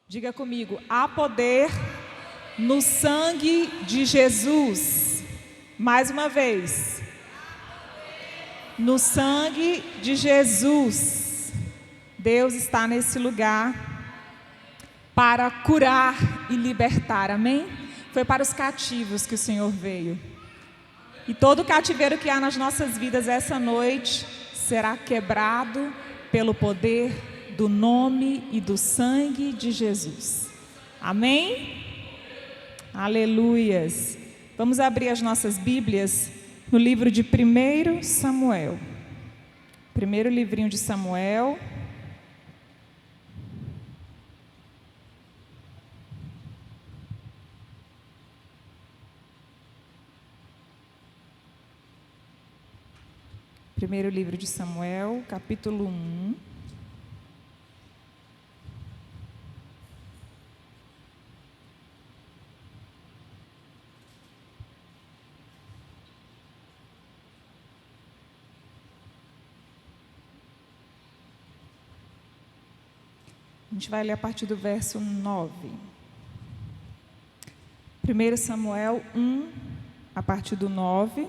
Diga comigo, há poder no sangue de Jesus. Mais uma vez. No sangue de Jesus. Deus está nesse lugar para curar e libertar, amém? Foi para os cativos que o Senhor veio. E todo cativeiro que há nas nossas vidas essa noite será quebrado pelo poder do nome e do sangue de Jesus. Amém? Aleluias. Vamos abrir as nossas Bíblias no livro de 1 Samuel. Primeiro livrinho de Samuel. Primeiro livro de Samuel, capítulo 1. A gente vai ler a partir do verso 9. 1 Samuel 1, a partir do 9.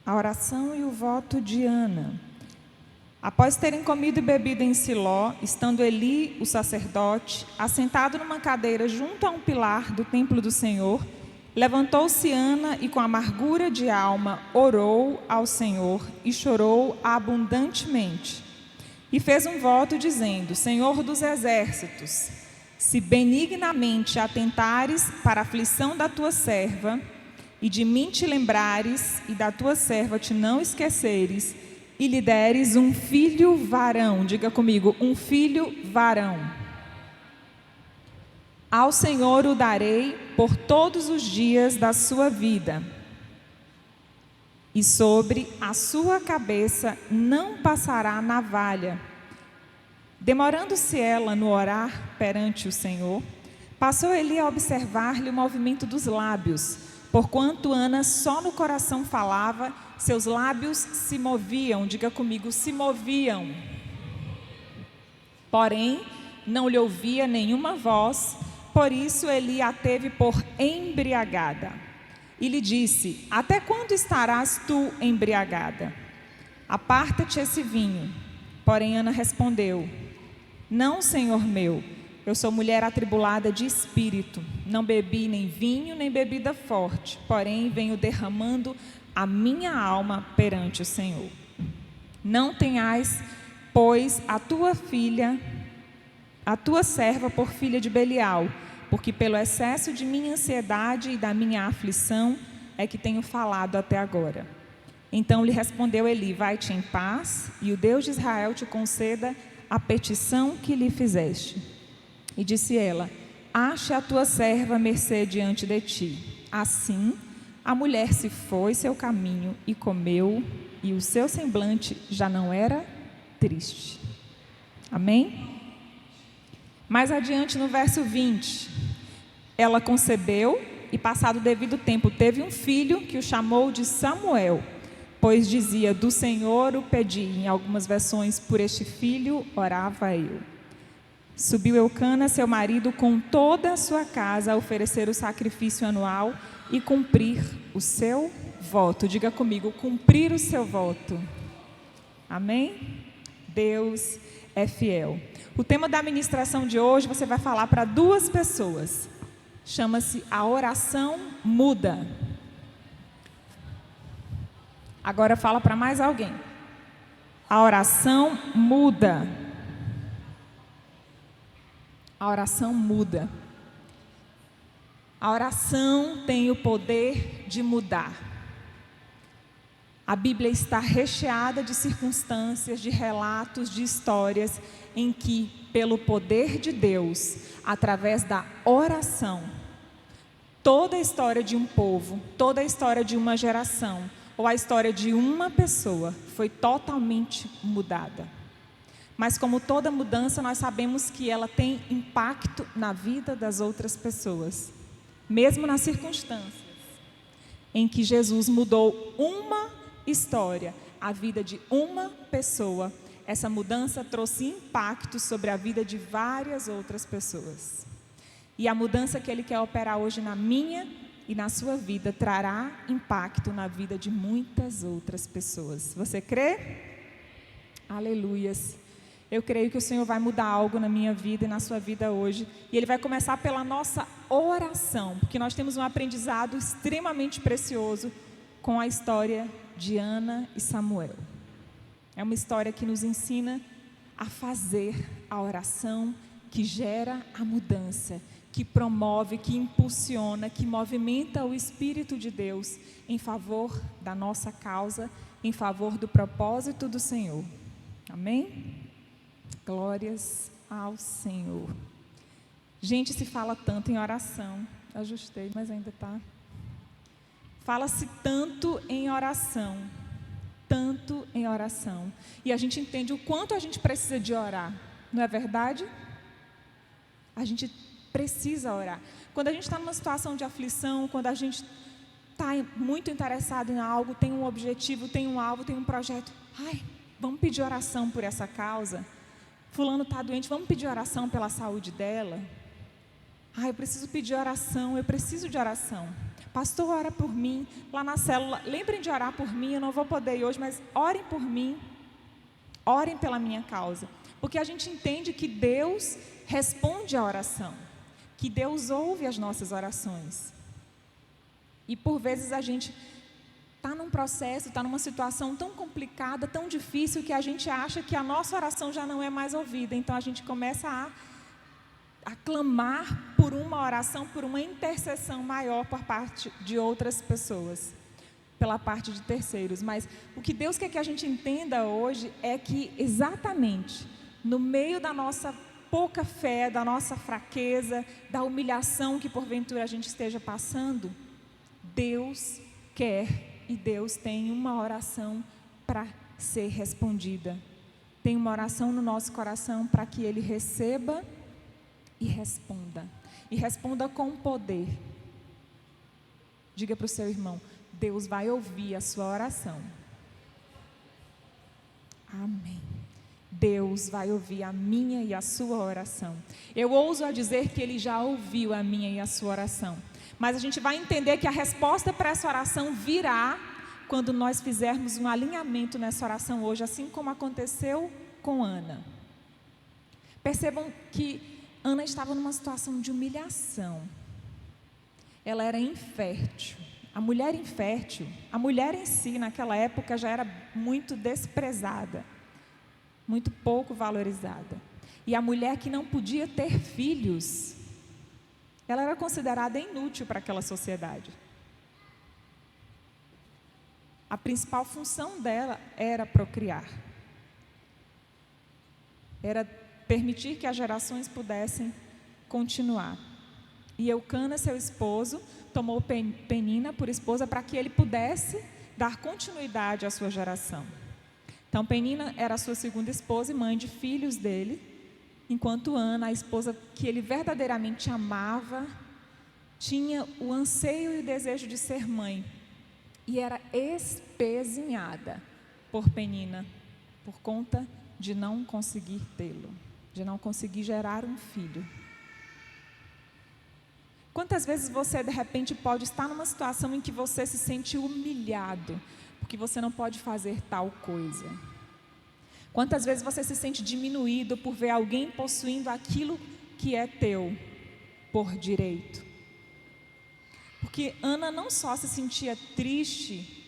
A oração e o voto de Ana. Após terem comido e bebido em Siló, estando Eli, o sacerdote, assentado numa cadeira junto a um pilar do templo do Senhor, levantou-se Ana e com amargura de alma orou ao Senhor e chorou abundantemente. E fez um voto dizendo: Senhor dos exércitos, se benignamente atentares para a aflição da tua serva, e de mim te lembrares, e da tua serva te não esqueceres, e lhe deres um filho varão, diga comigo, um filho varão. Ao Senhor o darei por todos os dias da sua vida, e sobre a sua cabeça não passará navalha. Demorando-se ela no orar perante o Senhor, passou Eli a observar-lhe o movimento dos lábios. Porquanto Ana só no coração falava, seus lábios se moviam, diga comigo, se moviam. Porém, não lhe ouvia nenhuma voz, por isso Eli a teve por embriagada. E lhe disse: até quando estarás tu embriagada? Aparta-te esse vinho. Porém Ana respondeu: não, Senhor meu, eu sou mulher atribulada de espírito, não bebi nem vinho, nem bebida forte, porém venho derramando a minha alma perante o Senhor. Não tenhais, pois, a tua filha, a tua serva por filha de Belial, porque pelo excesso de minha ansiedade e da minha aflição é que tenho falado até agora. Então lhe respondeu Eli: vai-te em paz, e o Deus de Israel te conceda a petição que lhe fizeste. E disse ela: ache a tua serva mercê diante de ti. Assim, a mulher se foi seu caminho e comeu, e o seu semblante já não era triste. Amém? Mais adiante no verso 20, ela concebeu e passado o devido tempo teve um filho que o chamou de Samuel, pois dizia: do Senhor o pedi. Em algumas versões, por este filho orava eu. Subiu Eucana, seu marido, com toda a sua casa a oferecer o sacrifício anual e cumprir o seu voto. Diga comigo, cumprir o seu voto. Amém? Deus é fiel. O tema da ministração de hoje, você vai falar para duas pessoas. Chama-se a oração muda. Agora fala para mais alguém. A oração muda. A oração muda. A oração tem o poder de mudar. A Bíblia está recheada de circunstâncias, de relatos, de histórias em que, pelo poder de Deus, através da oração, toda a história de um povo, toda a história de uma geração, ou a história de uma pessoa, foi totalmente mudada. Mas como toda mudança, nós sabemos que ela tem impacto na vida das outras pessoas. Mesmo nas circunstâncias em que Jesus mudou uma história, a vida de uma pessoa, essa mudança trouxe impacto sobre a vida de várias outras pessoas. E a mudança que Ele quer operar hoje na minha e na sua vida trará impacto na vida de muitas outras pessoas. Você crê? Aleluias. Eu creio que o Senhor vai mudar algo na minha vida e na sua vida hoje. E Ele vai começar pela nossa oração, porque nós temos um aprendizado extremamente precioso com a história de Ana e Samuel. É uma história que nos ensina a fazer a oração que gera a mudança, que promove, que impulsiona, que movimenta o Espírito de Deus em favor da nossa causa, em favor do propósito do Senhor. Amém? Glórias ao Senhor. Gente, se fala tanto em oração. Ajustei, mas ainda está. Fala-se tanto em oração. Tanto em oração. E a gente entende o quanto a gente precisa de orar. Não é verdade? A gente precisa orar. Quando a gente está numa situação de aflição, quando a gente está muito interessado em algo, tem um objetivo, tem um alvo, tem um projeto. Vamos pedir oração por essa causa. Fulano está doente, vamos pedir oração pela saúde dela. Eu preciso pedir oração, eu preciso de oração. Pastor, ora por mim, lá na célula, lembrem de orar por mim, eu não vou poder ir hoje, mas orem por mim, orem pela minha causa. Porque a gente entende que Deus responde à oração, que Deus ouve as nossas orações. E por vezes a gente está num processo, está numa situação tão complicada, tão difícil, que a gente acha que a nossa oração já não é mais ouvida. Então a gente começa a clamar por uma oração, por uma intercessão maior por parte de outras pessoas, pela parte de terceiros. Mas o que Deus quer que a gente entenda hoje é que exatamente no meio da nossa pouca fé, da nossa fraqueza, da humilhação que porventura a gente esteja passando, Deus quer e Deus tem uma oração para ser respondida. Tem uma oração no nosso coração para que Ele receba e responda. E responda com poder. Diga para o seu irmão: Deus vai ouvir a sua oração. Amém. Deus vai ouvir a minha e a sua oração. Eu ouso a dizer que Ele já ouviu a minha e a sua oração. Mas a gente vai entender que a resposta para essa oração virá quando nós fizermos um alinhamento nessa oração hoje, assim como aconteceu com Ana. Percebam que Ana estava numa situação de humilhação. Ela era infértil. A mulher infértil, a mulher em si naquela época já era muito desprezada, muito pouco valorizada. E a mulher que não podia ter filhos, ela era considerada inútil para aquela sociedade. A principal função dela era procriar. Era permitir que as gerações pudessem continuar. E Eucana, seu esposo, tomou Penina por esposa para que ele pudesse dar continuidade à sua geração. Então, Penina era a sua segunda esposa e mãe de filhos dele, enquanto Ana, a esposa que ele verdadeiramente amava, tinha o anseio e o desejo de ser mãe. E era espezinhada por Penina, por conta de não conseguir tê-lo, de não conseguir gerar um filho. Quantas vezes você, de repente, pode estar numa situação em que você se sente humilhado, porque você não pode fazer tal coisa? Quantas vezes você se sente diminuído por ver alguém possuindo aquilo que é teu por direito? Porque Ana não só se sentia triste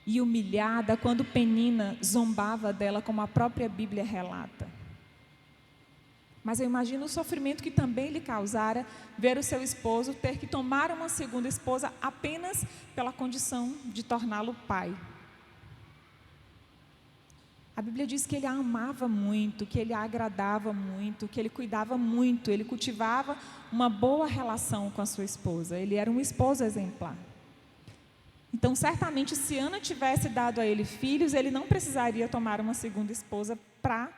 e humilhada quando Penina zombava dela, como a própria Bíblia relata. Mas eu imagino o sofrimento que também lhe causara ver o seu esposo ter que tomar uma segunda esposa apenas pela condição de torná-lo pai. A Bíblia diz que ele a amava muito, que ele a agradava muito, que ele cuidava muito, ele cultivava uma boa relação com a sua esposa. Ele era um esposo exemplar. Então, certamente, se Ana tivesse dado a ele filhos, ele não precisaria tomar uma segunda esposa para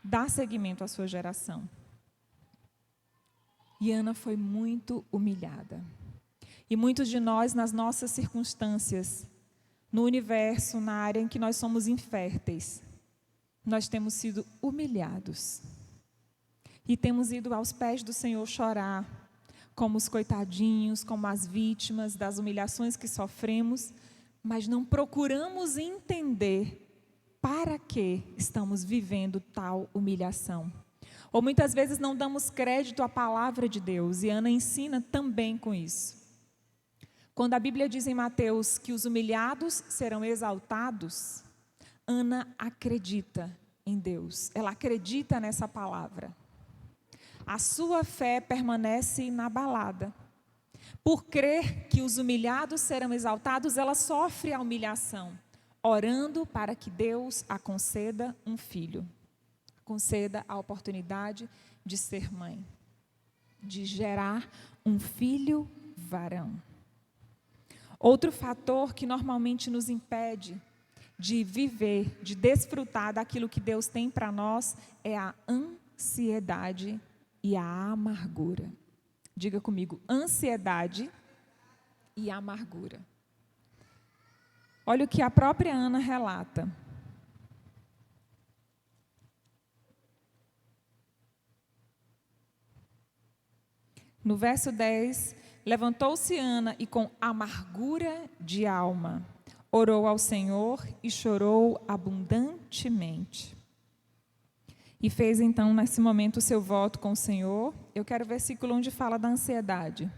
dar seguimento à sua geração. E Ana foi muito humilhada. E muitos de nós, nas nossas circunstâncias, no universo, na área em que nós somos inférteis, nós temos sido humilhados. E temos ido aos pés do Senhor chorar, como os coitadinhos, como as vítimas das humilhações que sofremos, mas não procuramos entender para que estamos vivendo tal humilhação. Ou muitas vezes não damos crédito à palavra de Deus, e Ana ensina também com isso. Quando a Bíblia diz em Mateus que os humilhados serão exaltados, Ana acredita em Deus, ela acredita nessa palavra. A sua fé permanece inabalada. Por crer que os humilhados serão exaltados, ela sofre a humilhação, orando para que Deus a conceda um filho, conceda a oportunidade de ser mãe, de gerar um filho varão. Outro fator que normalmente nos impede de viver, de desfrutar daquilo que Deus tem para nós é a ansiedade e a amargura. Diga comigo, ansiedade e amargura. Olha o que a própria Ana relata. No verso 10, levantou-se Ana e com amargura de alma orou ao Senhor e chorou abundantemente. E fez então nesse momento o seu voto com o Senhor. Eu quero o versículo onde fala da ansiedade.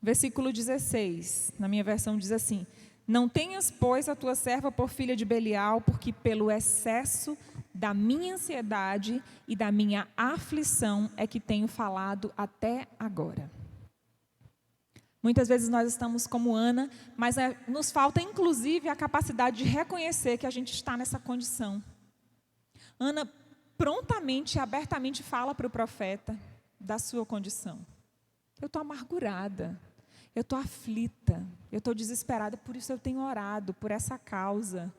Versículo 16, na minha versão diz assim: não tenhas, pois, a tua serva por filha de Belial, porque pelo excesso da minha ansiedade e da minha aflição é que tenho falado até agora. Muitas vezes nós estamos como Ana, mas nos falta inclusive a capacidade de reconhecer que a gente está nessa condição. Ana prontamente e abertamente fala para o profeta da sua condição. Eu estou amargurada, eu estou aflita, eu estou desesperada, por isso eu tenho orado, por essa causa.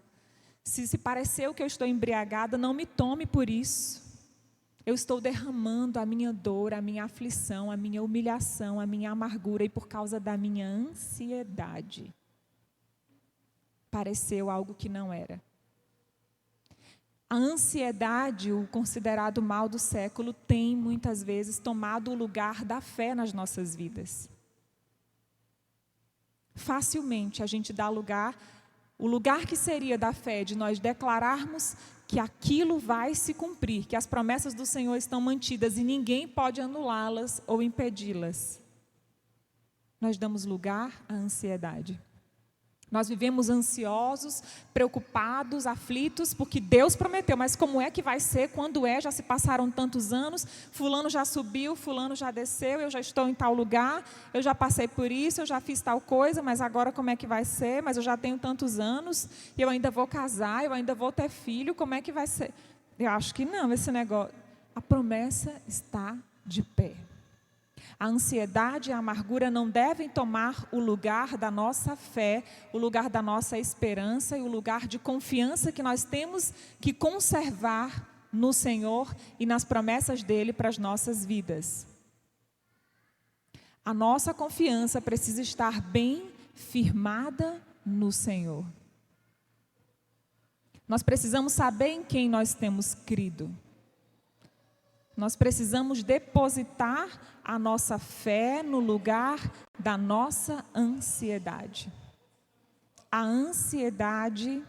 Se pareceu que eu estou embriagada, não me tome por isso. Eu estou derramando a minha dor, a minha aflição, a minha humilhação, a minha amargura, e por causa da minha ansiedade. Pareceu algo que não era. A ansiedade, o considerado mal do século, tem muitas vezes tomado o lugar da fé nas nossas vidas. Facilmente a gente dá lugar, o lugar que seria da fé, de nós declararmos que aquilo vai se cumprir, que as promessas do Senhor estão mantidas e ninguém pode anulá-las ou impedi-las. Nós damos lugar à ansiedade. Nós vivemos ansiosos, preocupados, aflitos, porque Deus prometeu, mas como é que vai ser, quando é, já se passaram tantos anos, fulano já subiu, fulano já desceu, eu já estou em tal lugar, eu já passei por isso, eu já fiz tal coisa, mas agora como é que vai ser, mas eu já tenho tantos anos, e eu ainda vou casar, eu ainda vou ter filho, como é que vai ser? Eu acho que não, esse negócio, a promessa está de pé. A ansiedade e a amargura não devem tomar o lugar da nossa fé, o lugar da nossa esperança e o lugar de confiança que nós temos que conservar no Senhor e nas promessas dEle para as nossas vidas. A nossa confiança precisa estar bem firmada no Senhor. Nós precisamos saber em quem nós temos crido. Nós precisamos depositar a nossa fé no lugar da nossa ansiedade. A ansiedade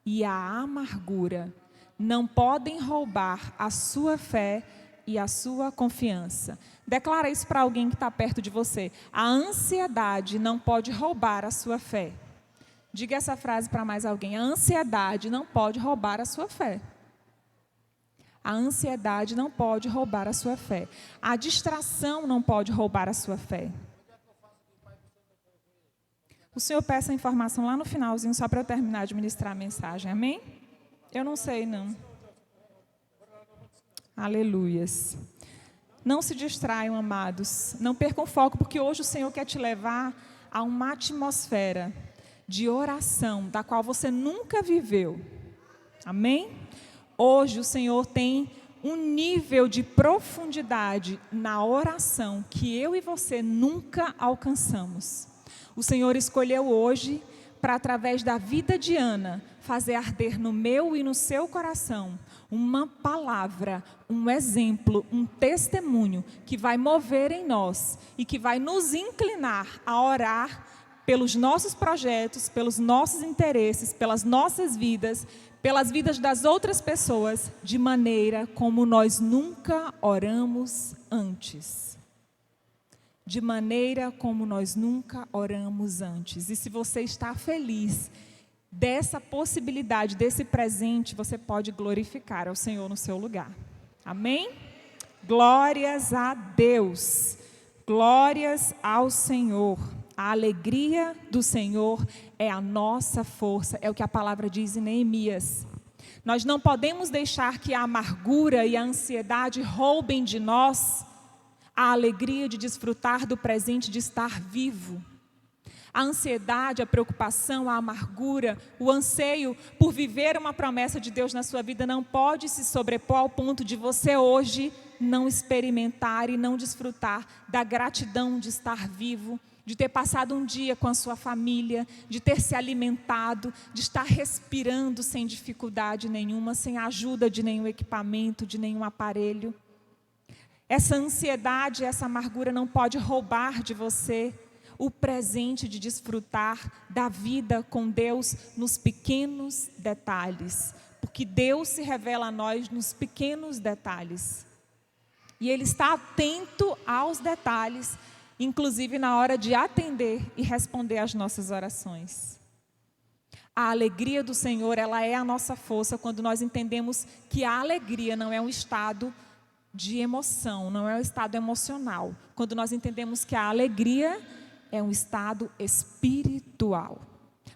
e a amargura não podem roubar a sua fé e a sua confiança. Declara isso para alguém que está perto de você. A ansiedade não pode roubar a sua fé. Diga essa frase para mais alguém. A ansiedade não pode roubar a sua fé. A ansiedade não pode roubar a sua fé. A distração não pode roubar a sua fé. O Senhor peça a informação lá no finalzinho, só para eu terminar de ministrar a mensagem. Amém? Eu não sei, não. Aleluias. Não se distraiam, amados. Não percam foco, porque hoje o Senhor quer te levar a uma atmosfera de oração, da qual você nunca viveu. Amém? Hoje o Senhor tem um nível de profundidade na oração que eu e você nunca alcançamos. O Senhor escolheu hoje para, através da vida de Ana, fazer arder no meu e no seu coração uma palavra, um exemplo, um testemunho que vai mover em nós e que vai nos inclinar a orar pelos nossos projetos, pelos nossos interesses, pelas nossas vidas, pelas vidas das outras pessoas, de maneira como nós nunca oramos antes. De maneira como nós nunca oramos antes. E se você está feliz dessa possibilidade, desse presente, você pode glorificar ao Senhor no seu lugar. Amém? Glórias a Deus. Glórias ao Senhor. A alegria do Senhor é a nossa força, é o que a palavra diz em Neemias. Nós não podemos deixar que a amargura e a ansiedade roubem de nós a alegria de desfrutar do presente, de estar vivo. A ansiedade, a preocupação, a amargura, o anseio por viver uma promessa de Deus na sua vida não pode se sobrepor ao ponto de você hoje não experimentar e não desfrutar da gratidão de estar vivo, de ter passado um dia com a sua família, de ter se alimentado, de estar respirando sem dificuldade nenhuma, sem a ajuda de nenhum equipamento, de nenhum aparelho. Essa ansiedade, essa amargura não pode roubar de você o presente de desfrutar da vida com Deus nos pequenos detalhes, porque Deus se revela a nós nos pequenos detalhes. E Ele está atento aos detalhes, inclusive na hora de atender e responder às nossas orações. A alegria do Senhor, ela é a nossa força quando nós entendemos que a alegria não é um estado de emoção, não é um estado emocional. Quando nós entendemos que a alegria é um estado espiritual.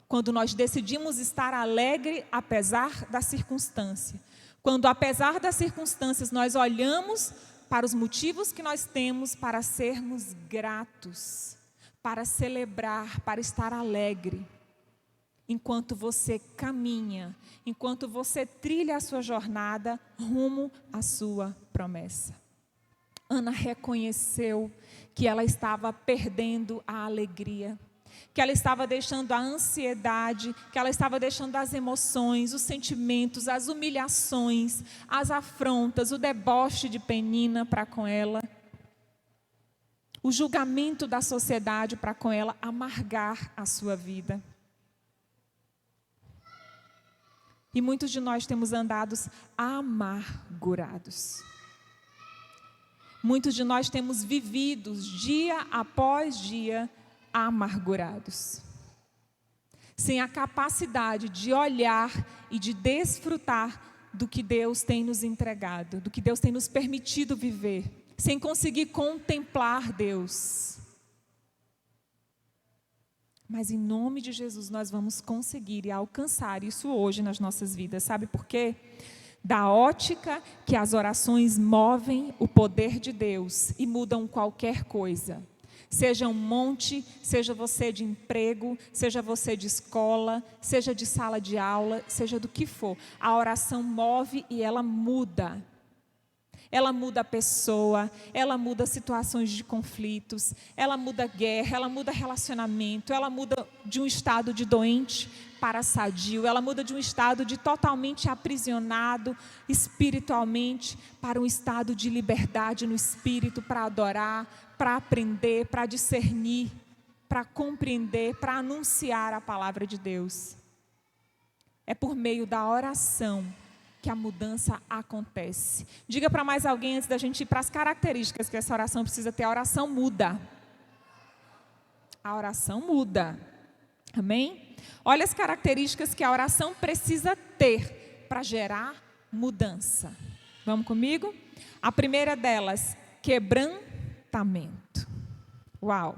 Quando nós decidimos estar alegre apesar da circunstância. Quando apesar das circunstâncias nós olhamos para os motivos que nós temos para sermos gratos, para celebrar, para estar alegre. Enquanto você caminha, enquanto você trilha a sua jornada rumo à sua promessa. Ana reconheceu que ela estava perdendo a alegria, que ela estava deixando a ansiedade, que ela estava deixando as emoções, os sentimentos, as humilhações, as afrontas, o deboche de Penina para com ela, o julgamento da sociedade para com ela amargar a sua vida. E muitos de nós temos andado amargurados. Muitos de nós temos vivido dia após dia amargurados. Sem a capacidade de olhar e de desfrutar do que Deus tem nos entregado, do que Deus tem nos permitido viver. Sem conseguir contemplar Deus. Mas em nome de Jesus nós vamos conseguir e alcançar isso hoje nas nossas vidas. Sabe por quê? Da ótica que as orações movem o poder de Deus e mudam qualquer coisa. Seja um monte, seja você de emprego, seja você de escola, seja de sala de aula, seja do que for. A oração move e ela muda. Ela muda a pessoa, ela muda situações de conflitos, ela muda guerra, ela muda relacionamento, ela muda de um estado de doente para sadio, ela muda de um estado de totalmente aprisionado espiritualmente para um estado de liberdade no espírito, para adorar, para aprender, para discernir, para compreender, para anunciar a palavra de Deus. É por meio da oração que a mudança acontece. Diga para mais alguém antes da gente ir para as características que essa oração precisa ter. A oração muda. A oração muda. Amém? Olha as características que a oração precisa ter para gerar mudança. Vamos comigo? A primeira delas, quebrantamento. Uau!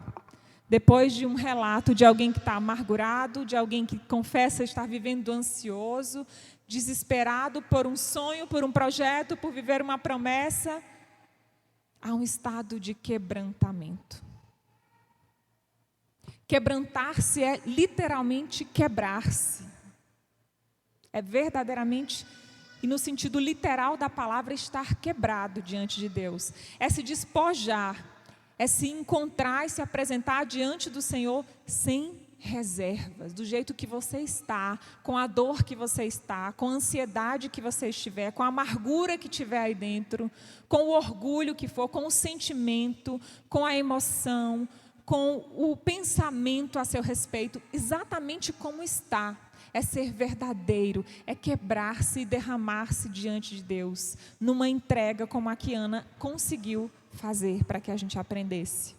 Depois de um relato de alguém que está amargurado, de alguém que confessa estar vivendo ansioso, desesperado por um sonho, por um projeto, por viver uma promessa, há um estado de quebrantamento. Quebrantar-se é literalmente quebrar-se. É verdadeiramente, e no sentido literal da palavra, estar quebrado diante de Deus. É se despojar, é se encontrar e se apresentar diante do Senhor sem reservas, do jeito que você está, com a dor que você está, com a ansiedade que você estiver, com a amargura que tiver aí dentro, com o orgulho que for, com o sentimento, com a emoção, com o pensamento a seu respeito, exatamente como está. É ser verdadeiro, é quebrar-se e derramar-se diante de Deus, numa entrega como a que Ana conseguiu fazer para que a gente aprendesse.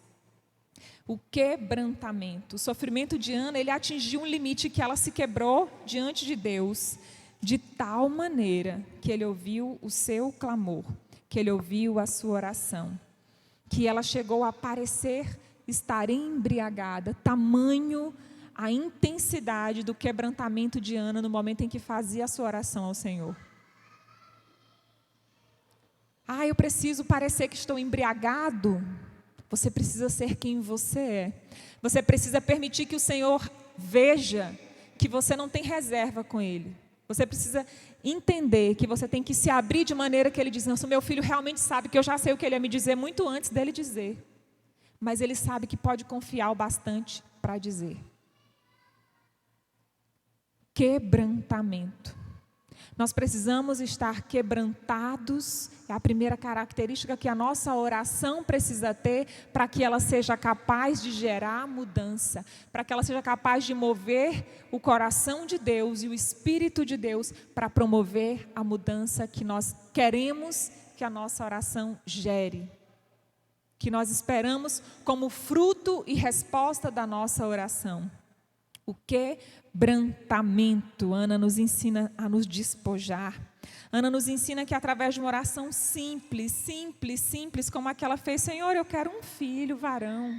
O quebrantamento, o sofrimento de Ana, ele atingiu um limite que ela se quebrou diante de Deus, de tal maneira que ele ouviu o seu clamor, que ele ouviu a sua oração, que ela chegou a parecer estar embriagada, tamanho a intensidade do quebrantamento de Ana no momento em que fazia a sua oração ao Senhor. Eu preciso parecer que estou embriagado. Você precisa ser quem você é. Você precisa permitir que o Senhor veja que você não tem reserva com Ele. Você precisa entender que você tem que se abrir de maneira que Ele diz, não, meu filho realmente sabe que eu já sei o que Ele ia me dizer muito antes dele dizer. Mas Ele sabe que pode confiar o bastante para dizer. Quebrantamento. Nós precisamos estar quebrantados, é a primeira característica que a nossa oração precisa ter para que ela seja capaz de gerar mudança, para que ela seja capaz de mover o coração de Deus e o Espírito de Deus para promover a mudança que nós queremos que a nossa oração gere, que nós esperamos como fruto e resposta da nossa oração. O quebrantamento. Ana nos ensina a nos despojar. Ana nos ensina que através de uma oração simples, como a que ela fez, Senhor, eu quero um filho, varão.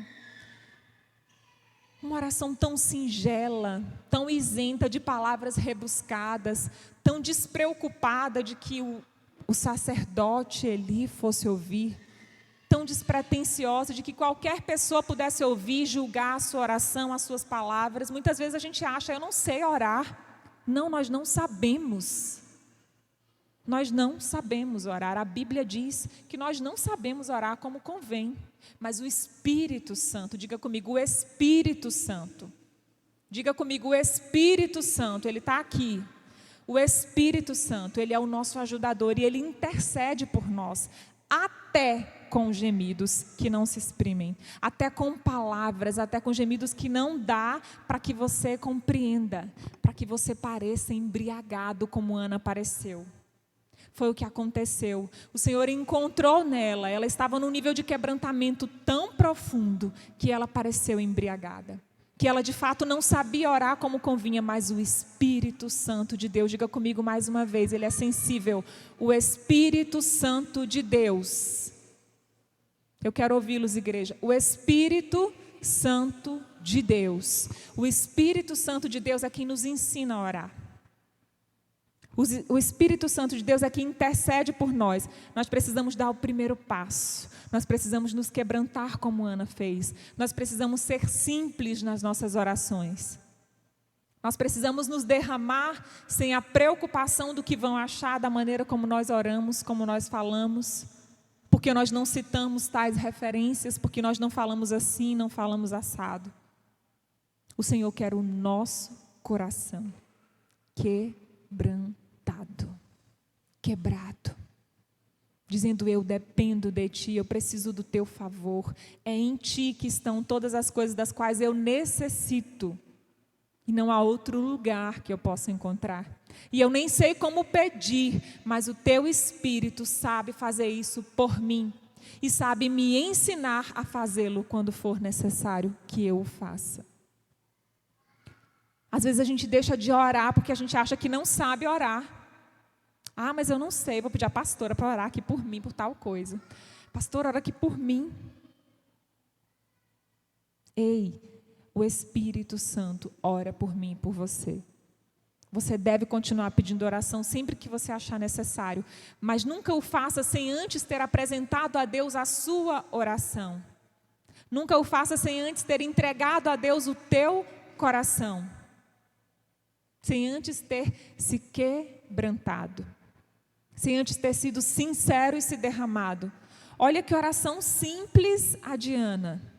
Uma oração tão singela, tão isenta de palavras rebuscadas, tão despreocupada de que o sacerdote Eli fosse ouvir, tão despretensiosa de que qualquer pessoa pudesse ouvir, julgar a sua oração, as suas palavras. Muitas vezes a gente acha, eu não sei orar. Não, nós não sabemos. Nós não sabemos orar. A Bíblia diz que nós não sabemos orar como convém. Mas o Espírito Santo, diga comigo, o Espírito Santo. Diga comigo, o Espírito Santo, Ele está aqui. O Espírito Santo, Ele é o nosso ajudador e Ele intercede por nós. Até com gemidos que não se exprimem, até com palavras, até com gemidos que não dá para que você compreenda, para que você pareça embriagado como Ana pareceu. Foi o que aconteceu. O Senhor encontrou nela, ela estava num nível de quebrantamento tão profundo que ela pareceu embriagada. Que ela de fato não sabia orar como convinha, mas o Espírito Santo de Deus, diga comigo mais uma vez, Ele é sensível. O Espírito Santo de Deus. Eu quero ouvi-los, igreja. O Espírito Santo de Deus. O Espírito Santo de Deus é quem nos ensina a orar. O Espírito Santo de Deus é quem intercede por nós. Nós precisamos dar o primeiro passo. Nós precisamos nos quebrantar como Ana fez. Nós precisamos ser simples nas nossas orações. Nós precisamos nos derramar sem a preocupação do que vão achar da maneira como nós oramos, como nós falamos. Porque nós não citamos tais referências, porque nós não falamos assim, não falamos assado. O Senhor quer o nosso coração quebrantado, quebrado, dizendo eu dependo de Ti, eu preciso do Teu favor, é em Ti que estão todas as coisas das quais eu necessito, e não há outro lugar que eu possa encontrar. E eu nem sei como pedir, mas o Teu Espírito sabe fazer isso por mim. E sabe me ensinar a fazê-lo quando for necessário que eu o faça. Às vezes a gente deixa de orar porque a gente acha que não sabe orar. Mas eu não sei, vou pedir a pastora para orar aqui por mim, por tal coisa. Pastora, ora aqui por mim. Ei, o Espírito Santo ora por mim e por você. Você deve continuar pedindo oração sempre que você achar necessário, mas nunca o faça sem antes ter apresentado a Deus a sua oração. Nunca o faça sem antes ter entregado a Deus o teu coração. Sem antes ter se quebrantado. Sem antes ter sido sincero e se derramado. Olha que oração simples a de Ana.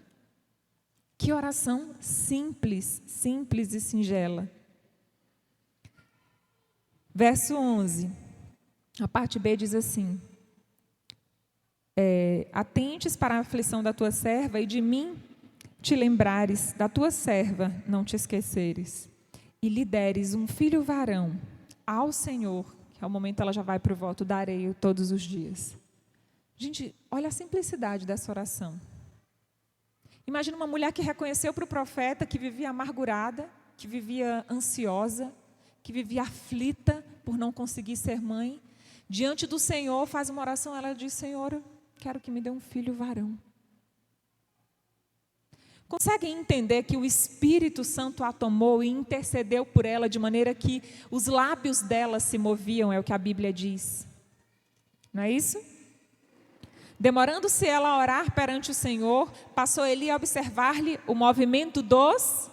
Que oração simples, simples e singela. Verso 11, a parte B diz assim: atentes para a aflição da tua serva e de mim te lembrares, da tua serva não te esqueceres, e lhe deres um filho varão ao Senhor, que ao momento ela já vai para o voto, darei todos os dias. Gente, olha a simplicidade dessa oração. Imagina uma mulher que reconheceu para o profeta que vivia amargurada, que vivia ansiosa, que vivia aflita por não conseguir ser mãe. Diante do Senhor, faz uma oração, ela diz: Senhor, eu quero que me dê um filho varão. Conseguem entender que o Espírito Santo a tomou e intercedeu por ela de maneira que os lábios dela se moviam, é o que a Bíblia diz. Não é isso? Demorando-se ela a orar perante o Senhor, passou Eli a observar-lhe o movimento dos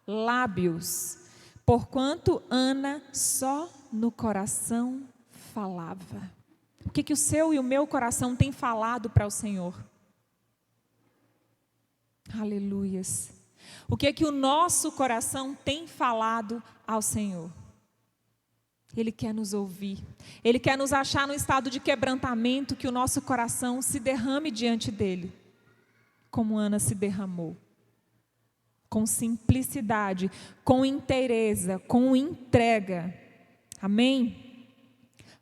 lábios, porquanto Ana só no coração falava. O que o seu e o meu coração tem falado para o Senhor? Aleluias. O que o nosso coração tem falado ao Senhor? Ele quer nos ouvir. Ele quer nos achar num estado de quebrantamento, que o nosso coração se derrame diante dele, como Ana se derramou. Com simplicidade, com inteireza, com entrega. Amém?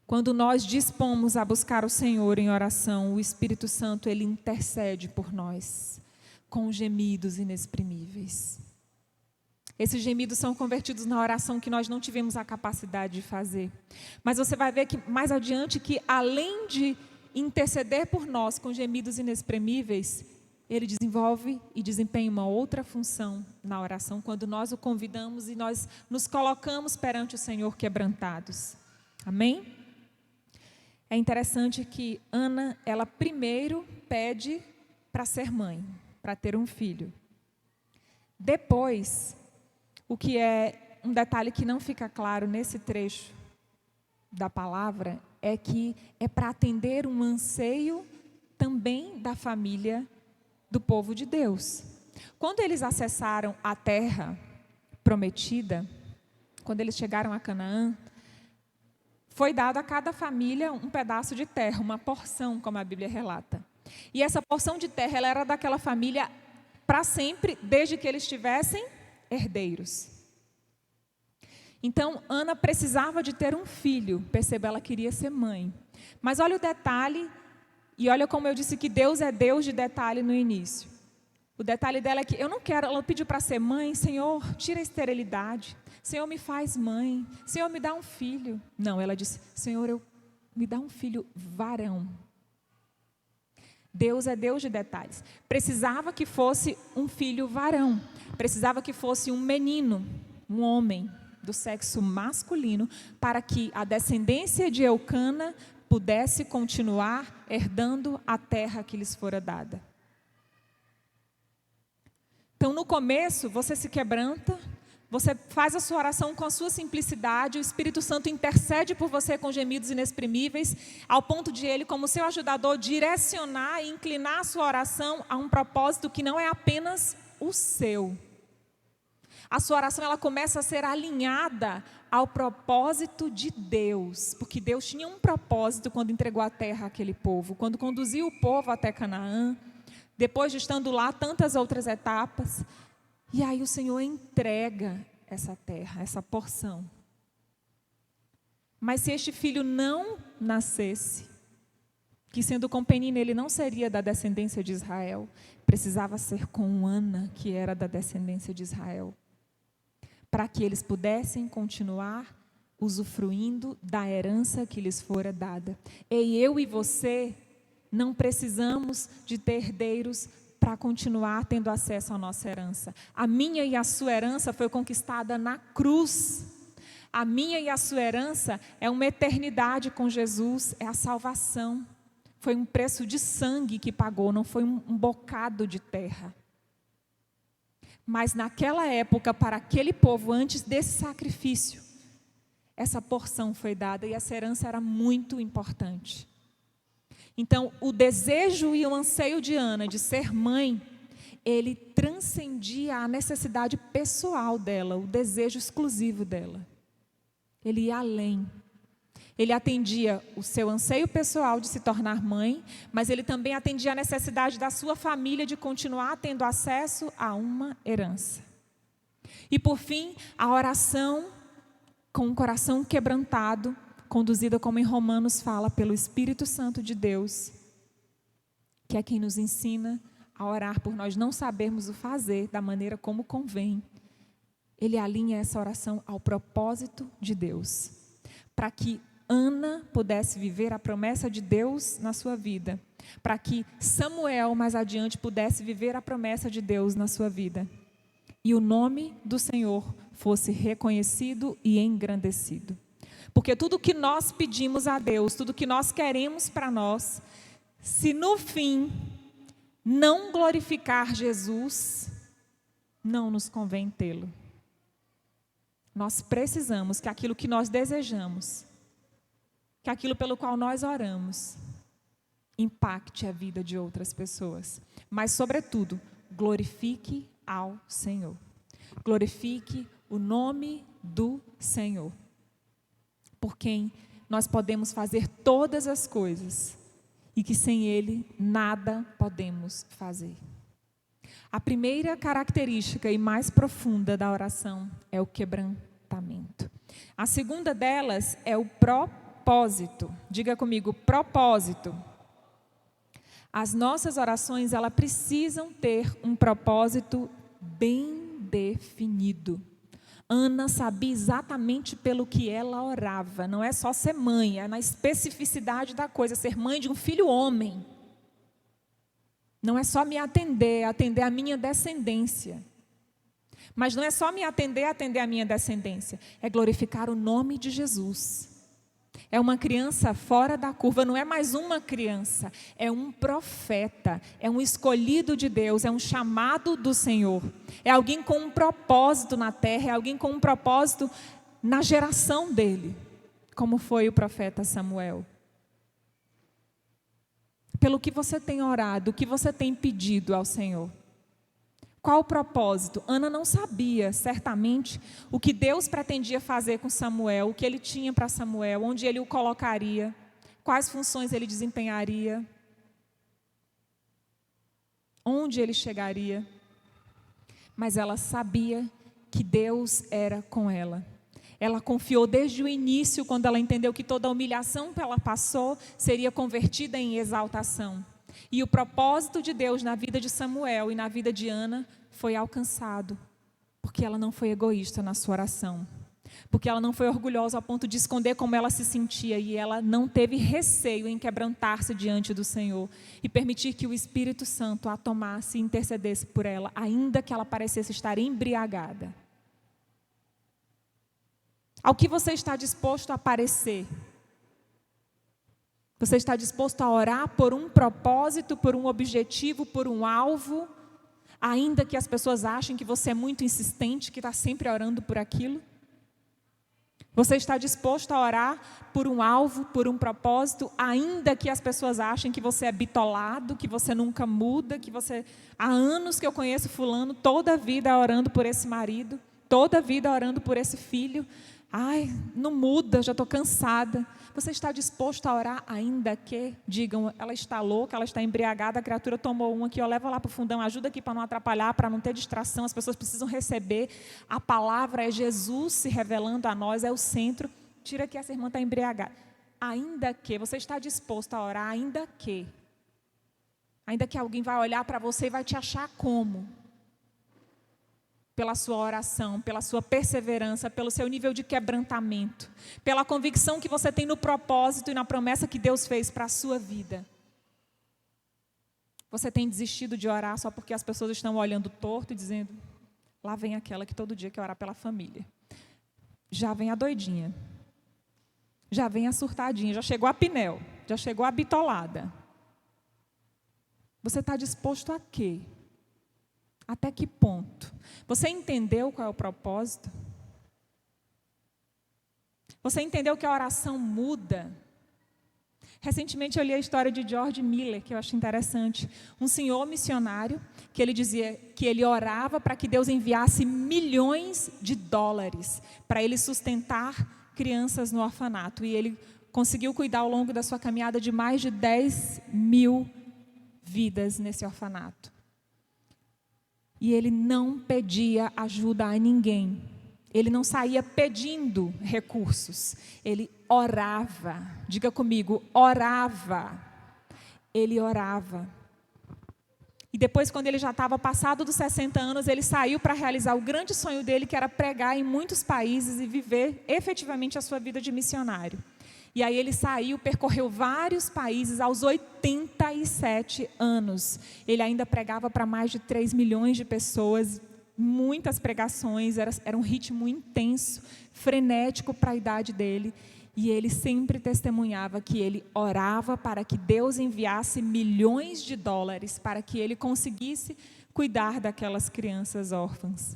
Quando nós dispomos a buscar o Senhor em oração, o Espírito Santo, ele intercede por nós, com gemidos inexprimíveis. Esses gemidos são convertidos na oração que nós não tivemos a capacidade de fazer. Mas você vai ver que mais adiante que, além de interceder por nós com gemidos inexprimíveis, ele desenvolve e desempenha uma outra função na oração, quando nós o convidamos e nós nos colocamos perante o Senhor quebrantados. Amém? É interessante que Ana, ela primeiro pede para ser mãe, para ter um filho. Depois, o que é um detalhe que não fica claro nesse trecho da palavra, é que é para atender um anseio também da família do povo de Deus. Quando eles acessaram a terra prometida, quando eles chegaram a Canaã, foi dado a cada família um pedaço de terra, uma porção, como a Bíblia relata. E essa porção de terra, ela era daquela família para sempre, desde que eles tivessem herdeiros. Então, Ana precisava de ter um filho. Perceba, ela queria ser mãe. Mas olha o detalhe, e olha como eu disse que Deus é Deus de detalhe no início. O detalhe dela é que eu não quero, ela pediu para ser mãe, Senhor, tira a esterilidade. Senhor, me faz mãe. Senhor, me dá um filho. Não, ela disse, Senhor, me dá um filho varão. Deus é Deus de detalhes. Precisava que fosse um filho varão. Precisava que fosse um menino, um homem do sexo masculino, para que a descendência de Eucana pudesse continuar herdando a terra que lhes fora dada. Então, no começo, você se quebranta, você faz a sua oração com a sua simplicidade, o Espírito Santo intercede por você com gemidos inexprimíveis, ao ponto de ele, como seu ajudador, direcionar e inclinar a sua oração a um propósito que não é apenas o seu. A sua oração, ela começa a ser alinhada ao propósito de Deus, porque Deus tinha um propósito quando entregou a terra àquele povo, quando conduziu o povo até Canaã, depois de estando lá tantas outras etapas. E aí o Senhor entrega essa terra, essa porção. Mas se este filho não nascesse, que sendo com Penina ele não seria da descendência de Israel, precisava ser com Ana, que era da descendência de Israel, para que eles pudessem continuar usufruindo da herança que lhes fora dada. E eu e você não precisamos de ter herdeiros para continuar tendo acesso à nossa herança. A minha e a sua herança foi conquistada na cruz. A minha e a sua herança é uma eternidade com Jesus, é a salvação. Foi um preço de sangue que pagou, não foi um bocado de terra. Mas naquela época, para aquele povo, antes desse sacrifício, essa porção foi dada e essa herança era muito importante. Então, o desejo e o anseio de Ana de ser mãe ele transcendia a necessidade pessoal dela, o desejo exclusivo dela. Ele ia além. Ele atendia o seu anseio pessoal de se tornar mãe, mas ele também atendia a necessidade da sua família de continuar tendo acesso a uma herança. E por fim, a oração com o coração quebrantado, conduzida como em Romanos fala, pelo Espírito Santo de Deus, que é quem nos ensina a orar por nós não sabermos o fazer da maneira como convém. Ele alinha essa oração ao propósito de Deus, para que Ana pudesse viver a promessa de Deus na sua vida, para que Samuel, mais adiante, pudesse viver a promessa de Deus na sua vida, e o nome do Senhor fosse reconhecido e engrandecido. Porque tudo que nós pedimos a Deus, tudo que nós queremos para nós, se no fim não glorificar Jesus, não nos convém tê-lo. Nós precisamos que aquilo que nós desejamos, que aquilo pelo qual nós oramos, impacte a vida de outras pessoas. Mas, sobretudo, glorifique ao Senhor. Glorifique o nome do Senhor, por quem nós podemos fazer todas as coisas e que sem Ele nada podemos fazer. A primeira característica e mais profunda da oração é o quebrantamento. A segunda delas é o propósito. Diga comigo, propósito. As nossas orações, elas precisam ter um propósito bem definido. Ana sabia exatamente pelo que ela orava. Não é só ser mãe, é na especificidade da coisa, ser mãe de um filho homem. Não é só me atender a minha descendência. Mas não é só me atender a minha descendência. É glorificar o nome de Jesus. É uma criança fora da curva, não é mais uma criança. É um profeta, é um escolhido de Deus, é um chamado do Senhor. É alguém com um propósito na terra, é alguém com um propósito na geração dele. Como foi o profeta Samuel. Pelo que você tem orado, o que você tem pedido ao Senhor? Qual o propósito? Ana não sabia, certamente, o que Deus pretendia fazer com Samuel, o que ele tinha para Samuel, onde ele o colocaria, quais funções ele desempenharia, onde ele chegaria. Mas ela sabia que Deus era com ela. Ela confiou desde o início, quando ela entendeu que toda a humilhação que ela passou seria convertida em exaltação. E o propósito de Deus na vida de Samuel e na vida de Ana foi alcançado, porque ela não foi egoísta na sua oração, porque ela não foi orgulhosa ao ponto de esconder como ela se sentia, e ela não teve receio em quebrantar-se diante do Senhor e permitir que o Espírito Santo a tomasse e intercedesse por ela, ainda que ela parecesse estar embriagada. Ao que você está disposto a parecer? Você está disposto a orar por um propósito, por um objetivo, por um alvo, ainda que as pessoas achem que você é muito insistente, que está sempre orando por aquilo? Você está disposto a orar por um alvo, por um propósito, ainda que as pessoas achem que você é bitolado, que você nunca muda, que você... Há anos que eu conheço fulano, toda a vida orando por esse marido, toda a vida orando por esse filho. Ai, não muda, já estou cansada. Você está disposto a orar ainda que digam, ela está louca, ela está embriagada, a criatura tomou uma aqui, leva lá para o fundão, ajuda aqui para não atrapalhar, para não ter distração, as pessoas precisam receber. A palavra é Jesus se revelando a nós, é o centro. Tira que essa irmã está embriagada. Ainda que, você está disposto a orar, ainda que alguém vai olhar para você e vai te achar como? Pela sua oração, pela sua perseverança, pelo seu nível de quebrantamento, pela convicção que você tem no propósito e na promessa que Deus fez para a sua vida. Você tem desistido de orar só porque as pessoas estão olhando torto e dizendo, lá vem aquela que todo dia quer orar pela família. Já vem a doidinha, já vem a surtadinha, já chegou a pinel, já chegou a bitolada. Você está disposto a quê? Até que ponto? Você entendeu qual é o propósito? Você entendeu que a oração muda? Recentemente eu li a história de George Miller, que eu acho interessante. Um senhor missionário, que ele dizia que ele orava para que Deus enviasse milhões de dólares para ele sustentar crianças no orfanato. E ele conseguiu cuidar ao longo da sua caminhada de mais de 10 mil vidas nesse orfanato. E ele não pedia ajuda a ninguém. Ele não saía pedindo recursos. Ele orava. Diga comigo, orava. Ele orava. E depois, quando ele já estava passado dos 60 anos, ele saiu para realizar o grande sonho dele, que era pregar em muitos países e viver efetivamente a sua vida de missionário. E aí ele saiu, percorreu vários países aos 87 anos. Ele ainda pregava para mais de 3 milhões de pessoas, muitas pregações, era um ritmo intenso, frenético para a idade dele. E ele sempre testemunhava que ele orava para que Deus enviasse milhões de dólares para que ele conseguisse cuidar daquelas crianças órfãs.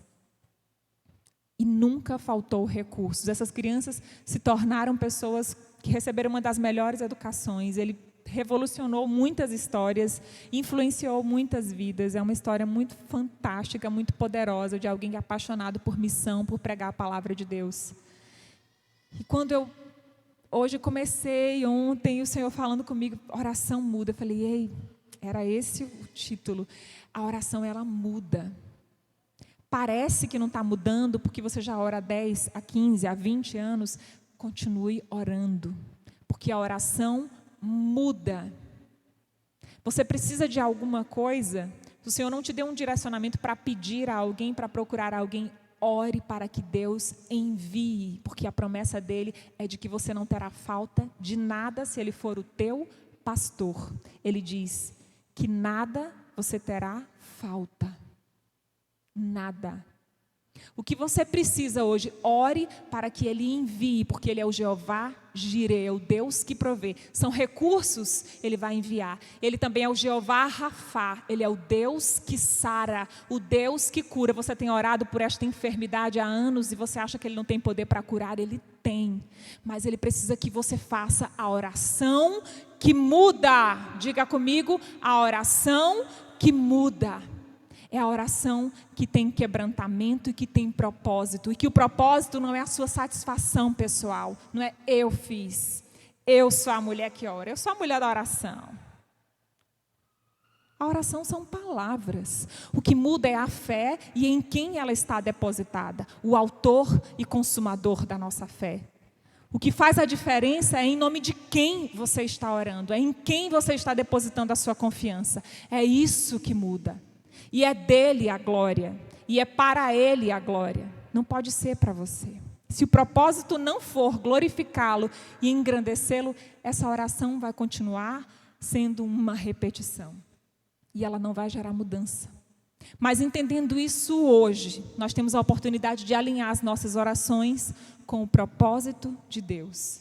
E nunca faltou recursos. Essas crianças se tornaram pessoas que receberam uma das melhores educações. Ele revolucionou muitas histórias, influenciou muitas vidas. É uma história muito fantástica, muito poderosa, de alguém apaixonado por missão, por pregar a palavra de Deus. E quando eu hoje comecei, ontem, o Senhor falando comigo, oração muda. Eu falei, ei, era esse o título. A oração, ela muda. Parece que não está mudando, porque você já ora há 10, há 15, há 20 anos. Continue orando, porque a oração muda. Você precisa de alguma coisa, se o Senhor não te deu um direcionamento para pedir a alguém, para procurar alguém, ore para que Deus envie, porque a promessa dele é de que você não terá falta de nada se ele for o teu pastor. Ele diz que nada você terá falta. Nada. O que você precisa hoje, ore para que ele envie, porque ele é o Jeová Jireh, é o Deus que provê. São recursos, ele vai enviar. Ele também é o Jeová Rafá, ele é o Deus que sara, o Deus que cura. Você tem orado por esta enfermidade há anos e você acha que ele não tem poder para curar? Ele tem, mas ele precisa que você faça a oração que muda. Diga comigo, a oração que muda. É a oração que tem quebrantamento e que tem propósito. E que o propósito não é a sua satisfação pessoal. Não é eu fiz. Eu sou a mulher que ora. Eu sou a mulher da oração. A oração são palavras. O que muda é a fé e em quem ela está depositada. O autor e consumador da nossa fé. O que faz a diferença é em nome de quem você está orando. É em quem você está depositando a sua confiança. É isso que muda. E é dele a glória, e é para ele a glória. Não pode ser para você. Se o propósito não for glorificá-lo e engrandecê-lo, essa oração vai continuar sendo uma repetição. E ela não vai gerar mudança. Mas entendendo isso hoje, nós temos a oportunidade de alinhar as nossas orações com o propósito de Deus.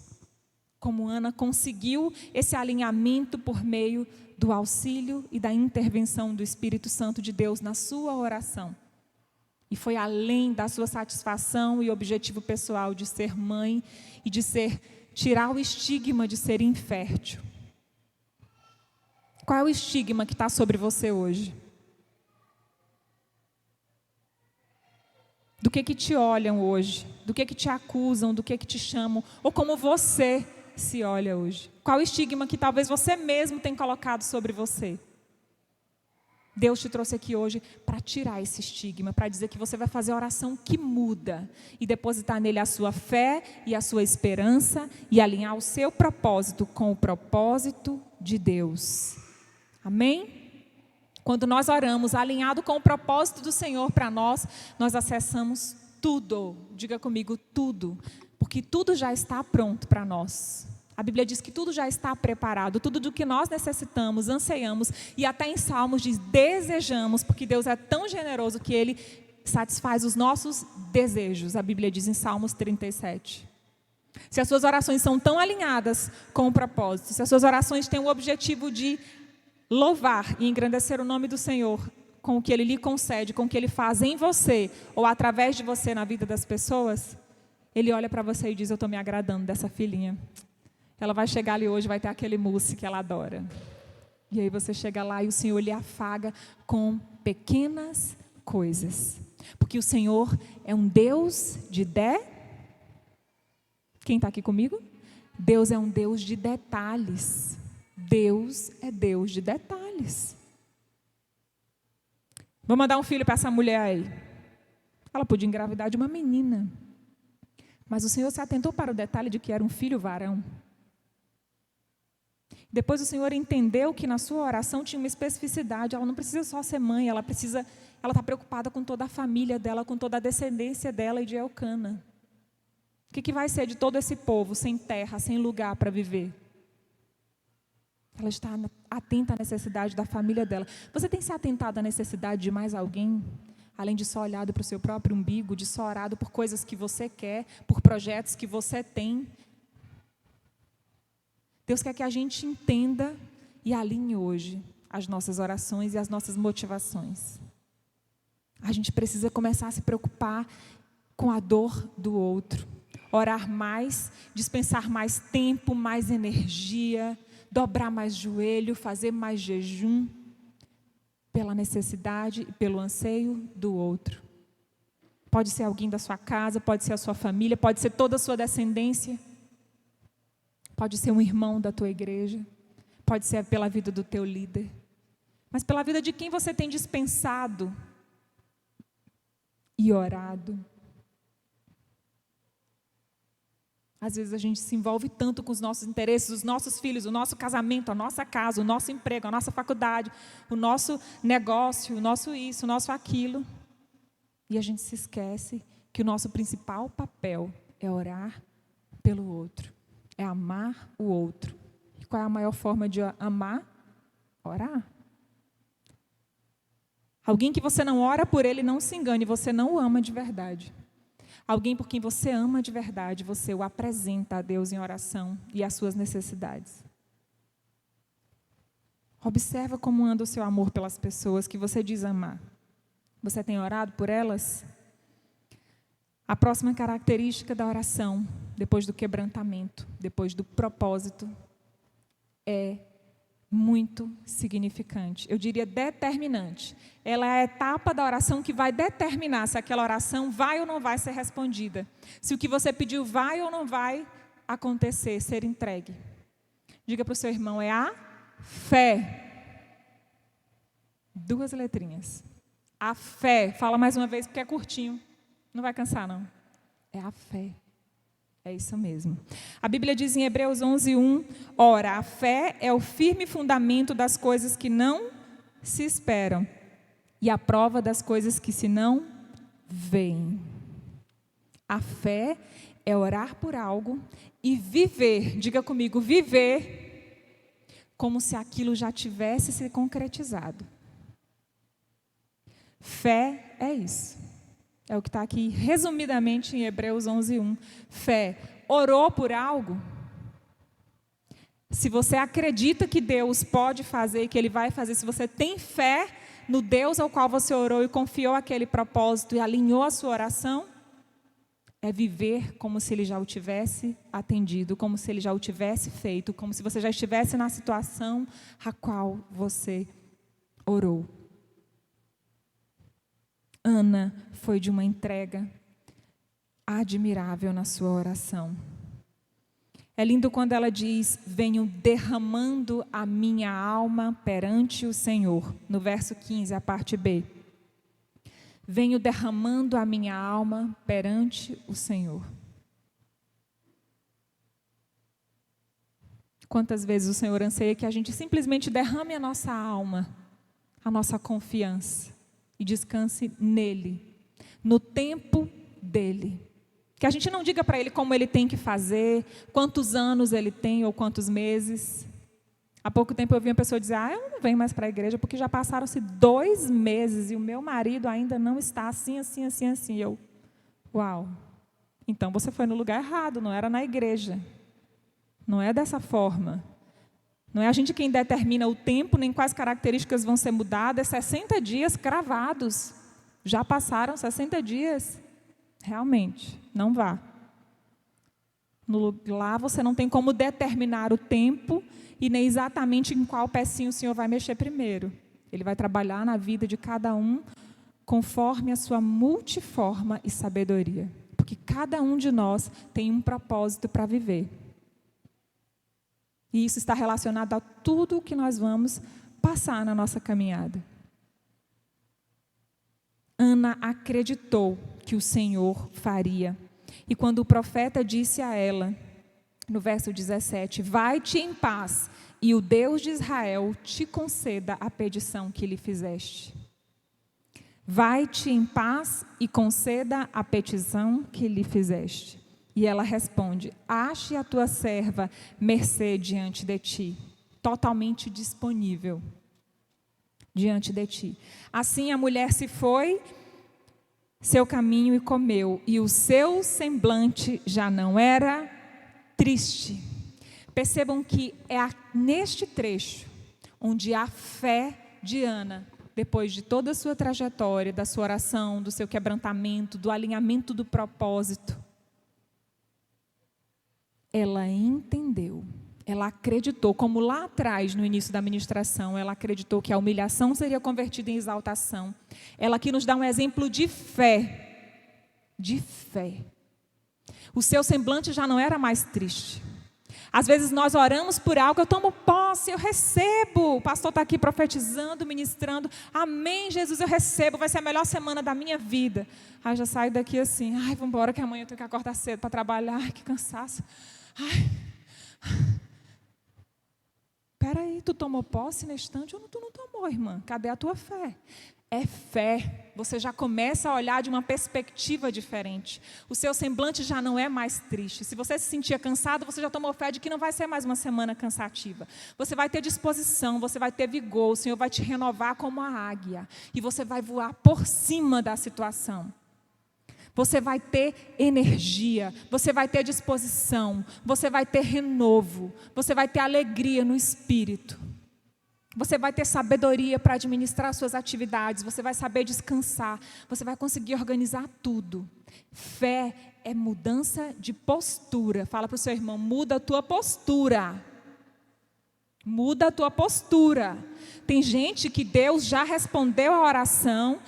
Como Ana conseguiu esse alinhamento por meio do auxílio e da intervenção do Espírito Santo de Deus na sua oração. E foi além da sua satisfação e objetivo pessoal de ser mãe e de tirar o estigma de ser infértil. Qual é o estigma que está sobre você hoje? Do que te olham hoje? Do que te acusam? Do que te chamam? Ou como você se olha hoje? Qual o estigma que talvez você mesmo tenha colocado sobre você? Deus te trouxe aqui hoje para tirar esse estigma, para dizer que você vai fazer a oração que muda e depositar nele a sua fé e a sua esperança e alinhar o seu propósito com o propósito de Deus. Amém? Quando nós oramos alinhado com o propósito do Senhor para nós, nós acessamos tudo. Diga comigo, tudo. Porque tudo já está pronto para nós. A Bíblia diz que tudo já está preparado, tudo do que nós necessitamos, anseiamos, e até em Salmos diz, desejamos, porque Deus é tão generoso que Ele satisfaz os nossos desejos. A Bíblia diz em Salmos 37. Se as suas orações são tão alinhadas com o propósito, se as suas orações têm o objetivo de louvar e engrandecer o nome do Senhor, com o que Ele lhe concede, com o que Ele faz em você, ou através de você na vida das pessoas, Ele olha para você e diz, eu estou me agradando dessa filhinha. ela vai chegar ali hoje, vai ter aquele mousse que ela adora. E aí você chega lá e o Senhor lhe afaga com pequenas coisas. Porque o Senhor é um Deus de Quem está aqui comigo? Deus é um Deus de detalhes. Deus é Deus de detalhes. Vou mandar um filho para essa mulher aí. Ela podia engravidar de uma menina. Mas o Senhor se atentou para o detalhe de que era um filho varão. Depois o Senhor entendeu que na sua oração tinha uma especificidade. Ela não precisa só ser mãe, ela está preocupada com toda a família dela, com toda a descendência dela e de Elcana. O que vai ser de todo esse povo sem terra, sem lugar para viver? Ela está atenta à necessidade da família dela. Você tem se atentado à necessidade de mais alguém? Além de só olhado para o seu próprio umbigo, de só orado por coisas que você quer, por projetos que você tem? Deus quer que a gente entenda e alinhe hoje as nossas orações e as nossas motivações. A gente precisa começar a se preocupar com a dor do outro. Orar mais, dispensar mais tempo, mais energia, dobrar mais joelho, fazer mais jejum, pela necessidade e pelo anseio do outro. Pode ser alguém da sua casa, pode ser a sua família, pode ser toda a sua descendência. Pode ser um irmão da tua igreja, pode ser pela vida do teu líder, mas pela vida de quem você tem dispensado e orado. Às vezes a gente se envolve tanto com os nossos interesses, os nossos filhos, o nosso casamento, a nossa casa, o nosso emprego, a nossa faculdade, o nosso negócio, o nosso isso, o nosso aquilo. E a gente se esquece que o nosso principal papel é orar pelo outro. É amar o outro. E qual é a maior forma de amar? Orar. Alguém que você não ora por ele, não se engane, você não o ama de verdade. Alguém por quem você ama de verdade, você o apresenta a Deus em oração e as suas necessidades. Observa como anda o seu amor pelas pessoas que você diz amar. Você tem orado por elas? A próxima característica da oração, depois do quebrantamento, depois do propósito, é muito significante. Eu diria determinante. Ela é a etapa da oração que vai determinar se aquela oração vai ou não vai ser respondida. Se o que você pediu vai ou não vai acontecer, ser entregue. Diga para o seu irmão, é a fé. 2 letrinhas. A fé. Fala mais uma vez porque é curtinho. Não vai cansar, não. É a fé. É isso mesmo. A Bíblia diz em Hebreus 11:1, ora, a fé é o firme fundamento das coisas que não se esperam e a prova das coisas que se não veem. A fé é orar por algo e viver, diga comigo, viver como se aquilo já tivesse se concretizado. Fé é isso. É o que está aqui resumidamente em Hebreus 11:1. Fé, orou por algo? Se você acredita que Deus pode fazer, que Ele vai fazer, se você tem fé no Deus ao qual você orou e confiou aquele propósito e alinhou a sua oração, é viver como se Ele já o tivesse atendido, como se Ele já o tivesse feito, como se você já estivesse na situação a qual você orou. Ana foi de uma entrega admirável na sua oração. É lindo quando ela diz, venho derramando a minha alma perante o Senhor. No verso 15, a parte B. Venho derramando a minha alma perante o Senhor. Quantas vezes o Senhor anseia que a gente simplesmente derrame a nossa alma, a nossa confiança. E descanse nele, no tempo dele. Que a gente não diga para ele como ele tem que fazer, quantos anos ele tem ou quantos meses. Há pouco tempo eu vi uma pessoa dizer, eu não venho mais para a igreja porque já passaram-se 2 meses e o meu marido ainda não está assim. Eu, uau, então você foi no lugar errado, não era na igreja. Não é dessa forma. Não é a gente quem determina o tempo, nem quais características vão ser mudadas. 60 dias cravados. Já passaram 60 dias. Realmente, não vá. Lá você não tem como determinar o tempo e nem exatamente em qual pecinho o Senhor vai mexer primeiro. Ele vai trabalhar na vida de cada um conforme a sua multiforma e sabedoria. Porque cada um de nós tem um propósito para viver. E isso está relacionado a tudo o que nós vamos passar na nossa caminhada. Ana acreditou que o Senhor faria. E quando o profeta disse a ela, no verso 17, vai-te em paz, e o Deus de Israel te conceda a petição que lhe fizeste. Vai-te em paz e conceda a petição que lhe fizeste. E ela responde, ache a tua serva mercê diante de ti, totalmente disponível diante de ti. Assim a mulher se foi seu caminho e comeu, e o seu semblante já não era triste. Percebam que é neste trecho onde a fé de Ana, depois de toda a sua trajetória, da sua oração, do seu quebrantamento, do alinhamento do propósito, ela entendeu, ela acreditou, como lá atrás, no início da ministração, ela acreditou que a humilhação seria convertida em exaltação. Ela aqui nos dá um exemplo de fé. De fé. O seu semblante já não era mais triste. Às vezes nós oramos por algo, eu tomo posse, eu recebo. O pastor está aqui profetizando, ministrando. Amém, Jesus, eu recebo, vai ser a melhor semana da minha vida. Aí já saio daqui assim, ai, vamos embora que amanhã eu tenho que acordar cedo para trabalhar. Ai, que cansaço. Ai. Peraí, tu tomou posse na estante ou tu não tomou, irmã? Cadê a tua fé? É fé. Você já começa a olhar de uma perspectiva diferente. O seu semblante já não é mais triste. Se você se sentia cansado, você já tomou fé de que não vai ser mais uma semana cansativa. Você vai ter disposição, você vai ter vigor, o Senhor vai te renovar como a águia. E você vai voar por cima da situação. Você vai ter energia, você vai ter disposição, você vai ter renovo, você vai ter alegria no espírito. Você vai ter sabedoria para administrar suas atividades, você vai saber descansar, você vai conseguir organizar tudo. Fé é mudança de postura. Fala para o seu irmão, muda a tua postura. Muda a tua postura. Tem gente que Deus já respondeu a oração,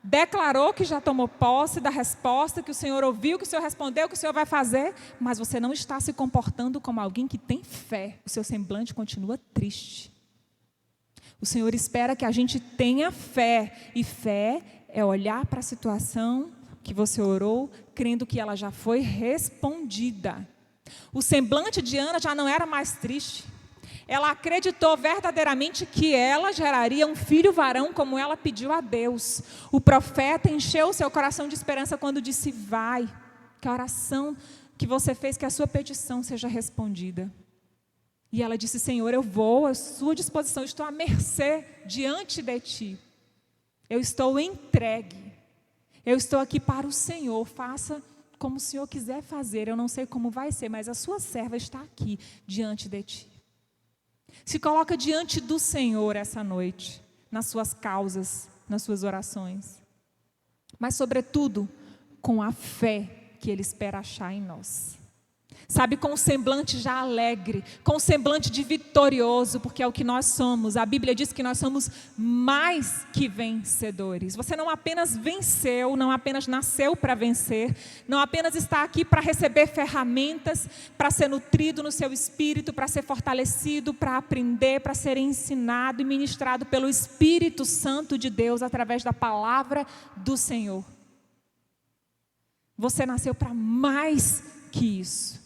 declarou que já tomou posse da resposta, que o Senhor ouviu, que o Senhor respondeu, que o Senhor vai fazer, mas você não está se comportando como alguém que tem fé. O seu semblante continua triste. O Senhor espera que a gente tenha fé, e fé é olhar para a situação que você orou, crendo que ela já foi respondida. O semblante de Ana já não era mais triste. Ela acreditou verdadeiramente que ela geraria um filho varão como ela pediu a Deus. O profeta encheu o seu coração de esperança quando disse, vai, que a oração que você fez, que a sua petição seja respondida. E ela disse, Senhor, eu vou à sua disposição, estou à mercê diante de ti. Eu estou entregue. Eu estou aqui para o Senhor, faça como o Senhor quiser fazer. Eu não sei como vai ser, mas a sua serva está aqui diante de ti. Se coloca diante do Senhor essa noite, nas suas causas, nas suas orações. Mas, sobretudo, com a fé que Ele espera achar em nós. Sabe, com um semblante já alegre, com um semblante de vitorioso, porque é o que nós somos. A Bíblia diz que nós somos mais que vencedores. Você não apenas venceu, não apenas nasceu para vencer, não apenas está aqui para receber ferramentas, para ser nutrido no seu espírito, para ser fortalecido, para aprender, para ser ensinado e ministrado pelo Espírito Santo de Deus através da palavra do Senhor. Você nasceu para mais que isso.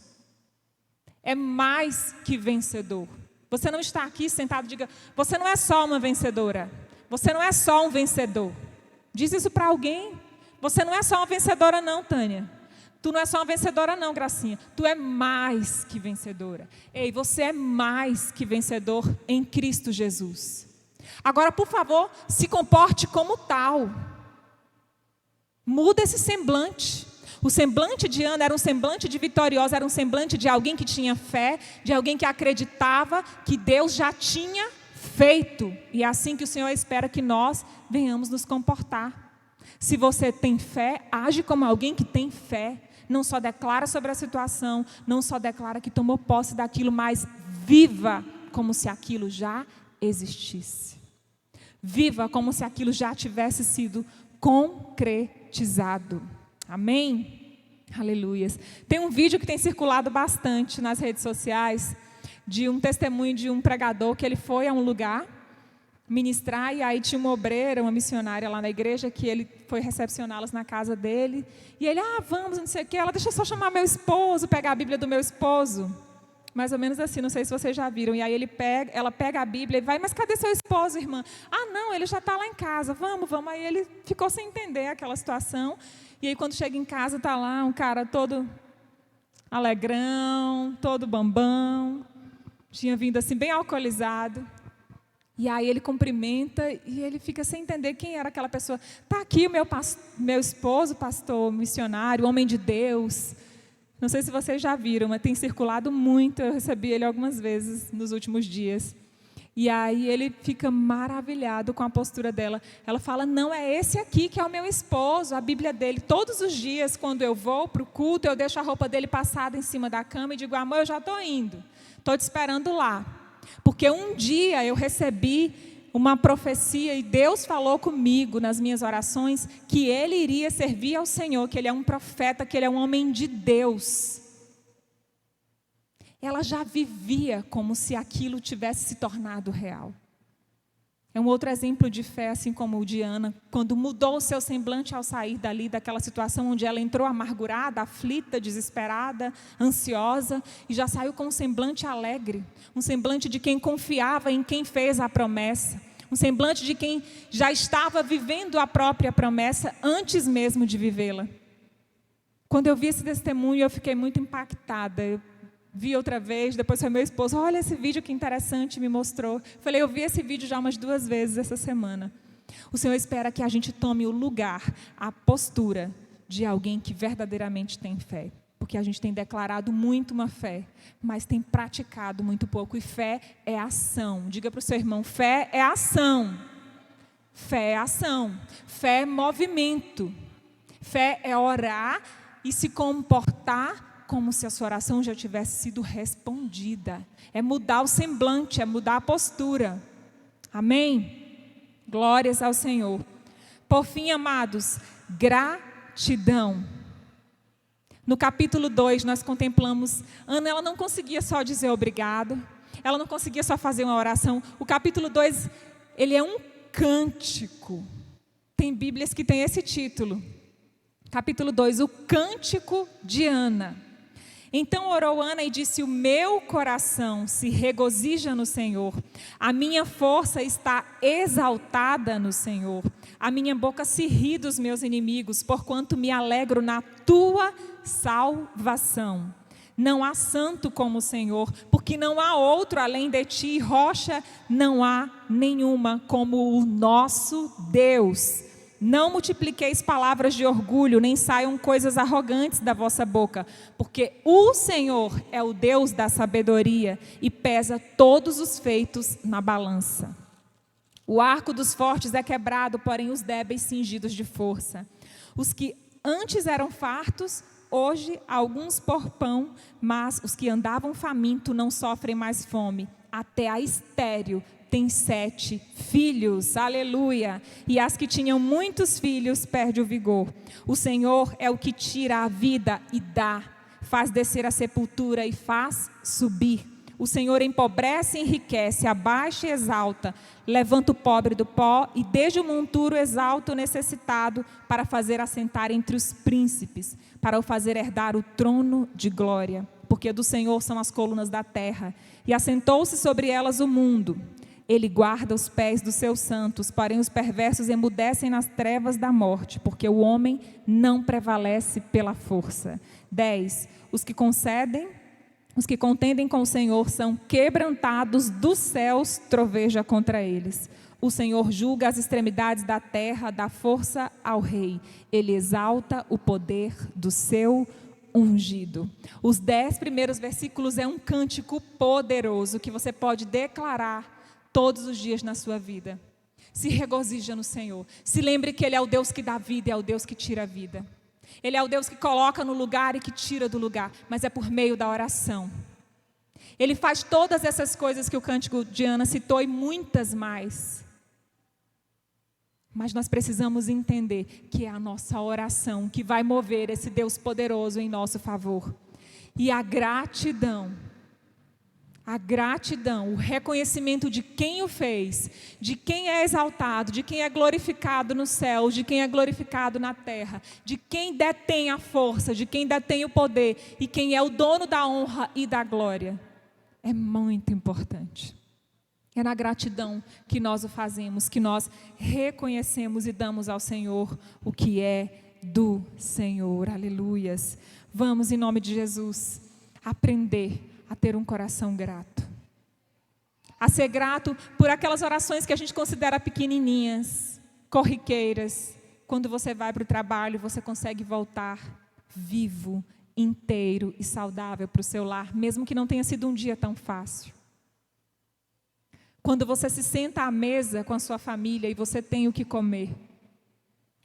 É mais que vencedor. Você não está aqui sentado e diga, você não é só uma vencedora. Você não é só um vencedor. Diz isso para alguém. Você não é só uma vencedora não, Tânia. Tu não é só uma vencedora não, Gracinha. Tu é mais que vencedora. Ei, você é mais que vencedor em Cristo Jesus. Agora, por favor, se comporte como tal. Muda esse semblante. O semblante de Ana era um semblante de vitoriosa, era um semblante de alguém que tinha fé, de alguém que acreditava que Deus já tinha feito. E é assim que o Senhor espera que nós venhamos nos comportar. Se você tem fé, age como alguém que tem fé. Não só declara sobre a situação, não só declara que tomou posse daquilo, mas viva como se aquilo já existisse. Viva como se aquilo já tivesse sido concretizado. Amém? Aleluias. Tem um vídeo que tem circulado bastante nas redes sociais de um testemunho de um pregador que ele foi a um lugar ministrar, e aí tinha uma obreira, uma missionária lá na igreja, que ele foi recepcioná-las na casa dele, e ele, vamos, não sei o que, ela, deixa eu só chamar meu esposo, pegar a Bíblia do meu esposo, mais ou menos assim, não sei se vocês já viram, e aí ela pega a Bíblia e vai, mas cadê seu esposo, irmã? Não, ele já está lá em casa, vamos, aí ele ficou sem entender aquela situação, e aí quando chega em casa, está lá um cara todo alegrão, todo bambão, tinha vindo assim bem alcoolizado. E aí ele cumprimenta e ele fica sem entender quem era aquela pessoa. Está aqui o meu esposo, pastor, missionário, homem de Deus. Não sei se vocês já viram, mas tem circulado muito. Eu recebi ele algumas vezes nos últimos dias. E aí ele fica maravilhado com a postura dela. Ela fala, não, é esse aqui que é o meu esposo, a Bíblia dele. Todos os dias, quando eu vou para o culto, eu deixo a roupa dele passada em cima da cama e digo, amor, eu já estou indo. Estou te esperando lá. Porque um dia eu recebi uma profecia e Deus falou comigo nas minhas orações que ele iria servir ao Senhor, que ele é um profeta, que ele é um homem de Deus. Ela já vivia como se aquilo tivesse se tornado real. É um outro exemplo de fé, assim como o de Ana, quando mudou o seu semblante ao sair dali, daquela situação onde ela entrou amargurada, aflita, desesperada, ansiosa, e já saiu com um semblante alegre, um semblante de quem confiava em quem fez a promessa, um semblante de quem já estava vivendo a própria promessa antes mesmo de vivê-la. Quando eu vi esse testemunho, eu fiquei muito impactada. Eu vi outra vez, depois foi meu esposo, olha esse vídeo que interessante, me mostrou. Falei, eu vi esse vídeo já umas 2 vezes essa semana. O Senhor espera que a gente tome o lugar, a postura de alguém que verdadeiramente tem fé. Porque a gente tem declarado muito uma fé, mas tem praticado muito pouco. E fé é ação. Diga para o seu irmão, fé é ação. Fé é ação. Fé é movimento. Fé é orar e se comportar como se a sua oração já tivesse sido respondida. É mudar o semblante, é mudar a postura. Amém? Glórias ao Senhor. Por fim, amados, gratidão. No capítulo 2, nós contemplamos, Ana, ela não conseguia só dizer obrigado, ela não conseguia só fazer uma oração. O capítulo 2, ele é um cântico. Tem Bíblias que tem esse título. Capítulo 2, o cântico de Ana. Então orou Ana e disse, o meu coração se regozija no Senhor, a minha força está exaltada no Senhor, a minha boca se ri dos meus inimigos, porquanto me alegro na tua salvação. Não há santo como o Senhor, porque não há outro além de ti, rocha não há nenhuma como o nosso Deus. Não multipliqueis palavras de orgulho, nem saiam coisas arrogantes da vossa boca, porque o Senhor é o Deus da sabedoria e pesa todos os feitos na balança. O arco dos fortes é quebrado, porém os débeis cingidos de força. Os que antes eram fartos, hoje alguns por pão, mas os que andavam famintos não sofrem mais fome. Até a estéril tem 7 filhos, aleluia. E as que tinham muitos filhos perde o vigor. O Senhor é o que tira a vida e dá, faz descer a sepultura e faz subir. O Senhor empobrece e enriquece, abaixa e exalta, levanta o pobre do pó e desde o monturo exalta o necessitado para fazer assentar entre os príncipes, para o fazer herdar o trono de glória. Porque do Senhor são as colunas da terra e assentou-se sobre elas o mundo. Ele guarda os pés dos seus santos, porém os perversos emudecem nas trevas da morte, porque o homem não prevalece pela força. 10. Os que contendem com o Senhor são quebrantados, dos céus troveja contra eles. O Senhor julga as extremidades da terra, dá força ao rei. Ele exalta o poder do seu ungido. Os 10 primeiros versículos é um cântico poderoso que você pode declarar todos os dias na sua vida. Se regozija no Senhor. Se lembre que Ele é o Deus que dá vida e é o Deus que tira a vida. Ele é o Deus que coloca no lugar e que tira do lugar, mas é por meio da oração. Ele faz todas essas coisas que o cântico de Ana citou e muitas mais. Mas nós precisamos entender que é a nossa oração que vai mover esse Deus poderoso em nosso favor. E a gratidão, o reconhecimento de quem o fez, de quem é exaltado, de quem é glorificado no céu, de quem é glorificado na terra, de quem detém a força, de quem detém o poder e quem é o dono da honra e da glória, é muito importante. É na gratidão que nós o fazemos, que nós reconhecemos e damos ao Senhor o que é do Senhor. Aleluias. Vamos, em nome de Jesus, aprender a ter um coração grato. A ser grato por aquelas orações que a gente considera pequenininhas, corriqueiras. Quando você vai para o trabalho, você consegue voltar vivo, inteiro e saudável para o seu lar, mesmo que não tenha sido um dia tão fácil. Quando você se senta à mesa com a sua família e você tem o que comer.